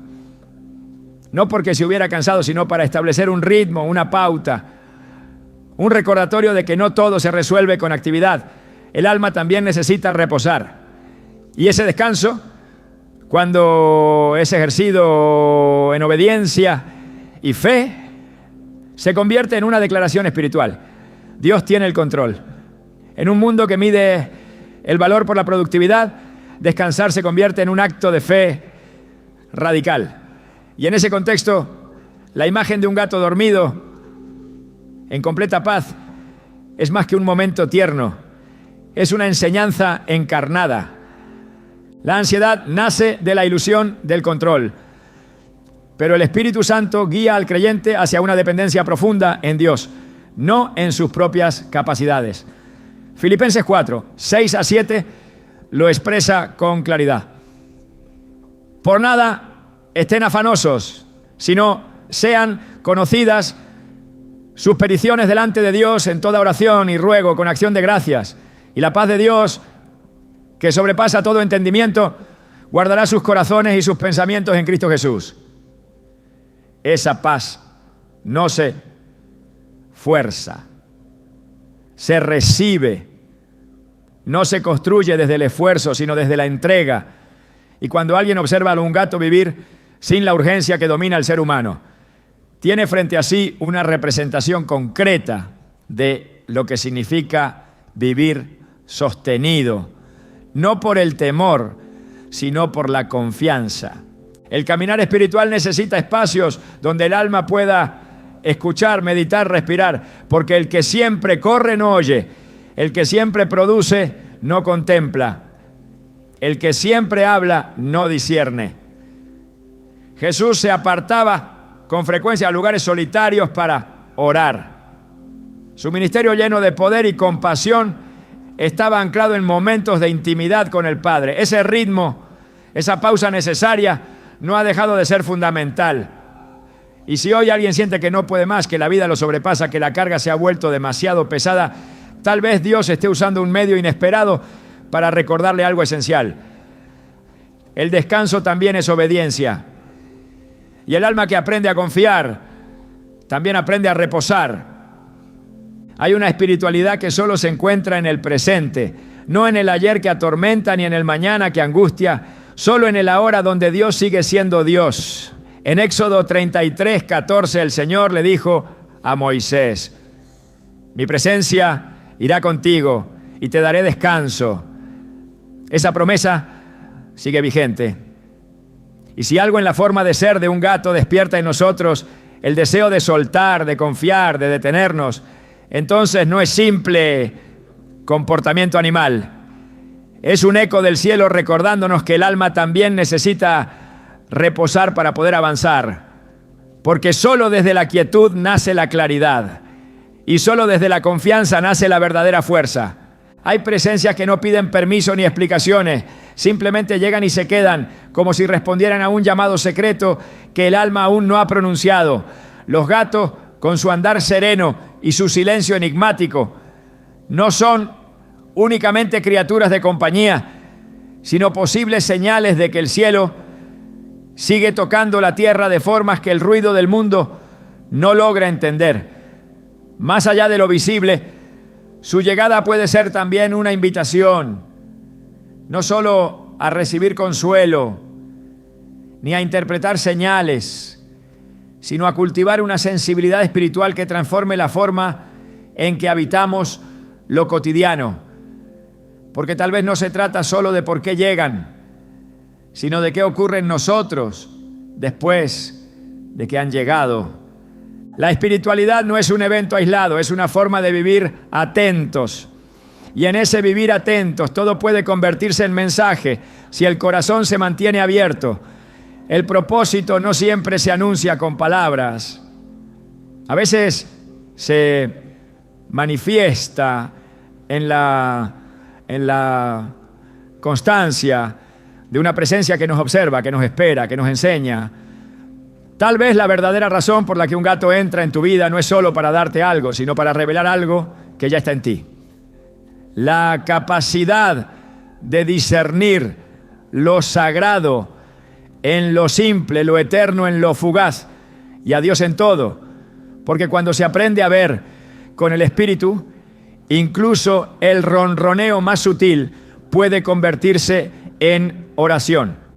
[SPEAKER 1] No porque se hubiera cansado, sino para establecer un ritmo, una pauta, un recordatorio de que no todo se resuelve con actividad. El alma también necesita reposar. Y ese descanso, cuando es ejercido en obediencia y fe, se convierte en una declaración espiritual. Dios tiene el control. En un mundo que mide el valor por la productividad, descansar se convierte en un acto de fe radical. Y en ese contexto, la imagen de un gato dormido en completa paz es más que un momento tierno, es una enseñanza encarnada. La ansiedad nace de la ilusión del control, pero el Espíritu Santo guía al creyente hacia una dependencia profunda en Dios, no en sus propias capacidades. Filipenses 4, 6-7 lo expresa con claridad. Por nada estén afanosos, sino sean conocidas sus peticiones delante de Dios en toda oración y ruego con acción de gracias. Y la paz de Dios, que sobrepasa todo entendimiento, guardará sus corazones y sus pensamientos en Cristo Jesús. Esa paz no se fuerza, se recibe, no se construye desde el esfuerzo, sino desde la entrega. Y cuando alguien observa a un gato vivir sin la urgencia que domina el ser humano, tiene frente a sí una representación concreta de lo que significa vivir sostenido, no por el temor, sino por la confianza. El caminar espiritual necesita espacios donde el alma pueda escuchar, meditar, respirar, porque el que siempre corre no oye, el que siempre produce no contempla, el que siempre habla no discierne. Jesús se apartaba con frecuencia a lugares solitarios para orar. Su ministerio, lleno de poder y compasión, estaba anclado en momentos de intimidad con el Padre. Ese ritmo, esa pausa necesaria, no ha dejado de ser fundamental. Y si hoy alguien siente que no puede más, que la vida lo sobrepasa, que la carga se ha vuelto demasiado pesada, tal vez Dios esté usando un medio inesperado para recordarle algo esencial. El descanso también es obediencia. Y el alma que aprende a confiar, también aprende a reposar. Hay una espiritualidad que solo se encuentra en el presente, no en el ayer que atormenta ni en el mañana que angustia, solo en el ahora donde Dios sigue siendo Dios. En Éxodo 33:14 el Señor le dijo a Moisés: mi presencia irá contigo y te daré descanso. Esa promesa sigue vigente. Y si algo en la forma de ser de un gato despierta en nosotros el deseo de soltar, de confiar, de detenernos, entonces no es simple comportamiento animal. Es un eco del cielo recordándonos que el alma también necesita reposar para poder avanzar, porque solo desde la quietud nace la claridad y solo desde la confianza nace la verdadera fuerza. Hay presencias que no piden permiso ni explicaciones, simplemente llegan y se quedan, como si respondieran a un llamado secreto que el alma aún no ha pronunciado. Los gatos, con su andar sereno y su silencio enigmático, no son únicamente criaturas de compañía, sino posibles señales de que el cielo sigue tocando la tierra de formas que el ruido del mundo no logra entender. Más allá de lo visible, su llegada puede ser también una invitación, no solo a recibir consuelo, ni a interpretar señales, sino a cultivar una sensibilidad espiritual que transforme la forma en que habitamos lo cotidiano. Porque tal vez no se trata solo de por qué llegan, sino de qué ocurre en nosotros después de que han llegado. La espiritualidad no es un evento aislado, es una forma de vivir atentos. Y en ese vivir atentos todo puede convertirse en mensaje si el corazón se mantiene abierto. El propósito no siempre se anuncia con palabras. A veces se manifiesta en la constancia de una presencia que nos observa, que nos espera, que nos enseña. Tal vez la verdadera razón por la que un gato entra en tu vida no es solo para darte algo, sino para revelar algo que ya está en ti. La capacidad de discernir lo sagrado en lo simple, lo eterno en lo fugaz, y a Dios en todo. Porque cuando se aprende a ver con el espíritu, incluso el ronroneo más sutil puede convertirse en oración.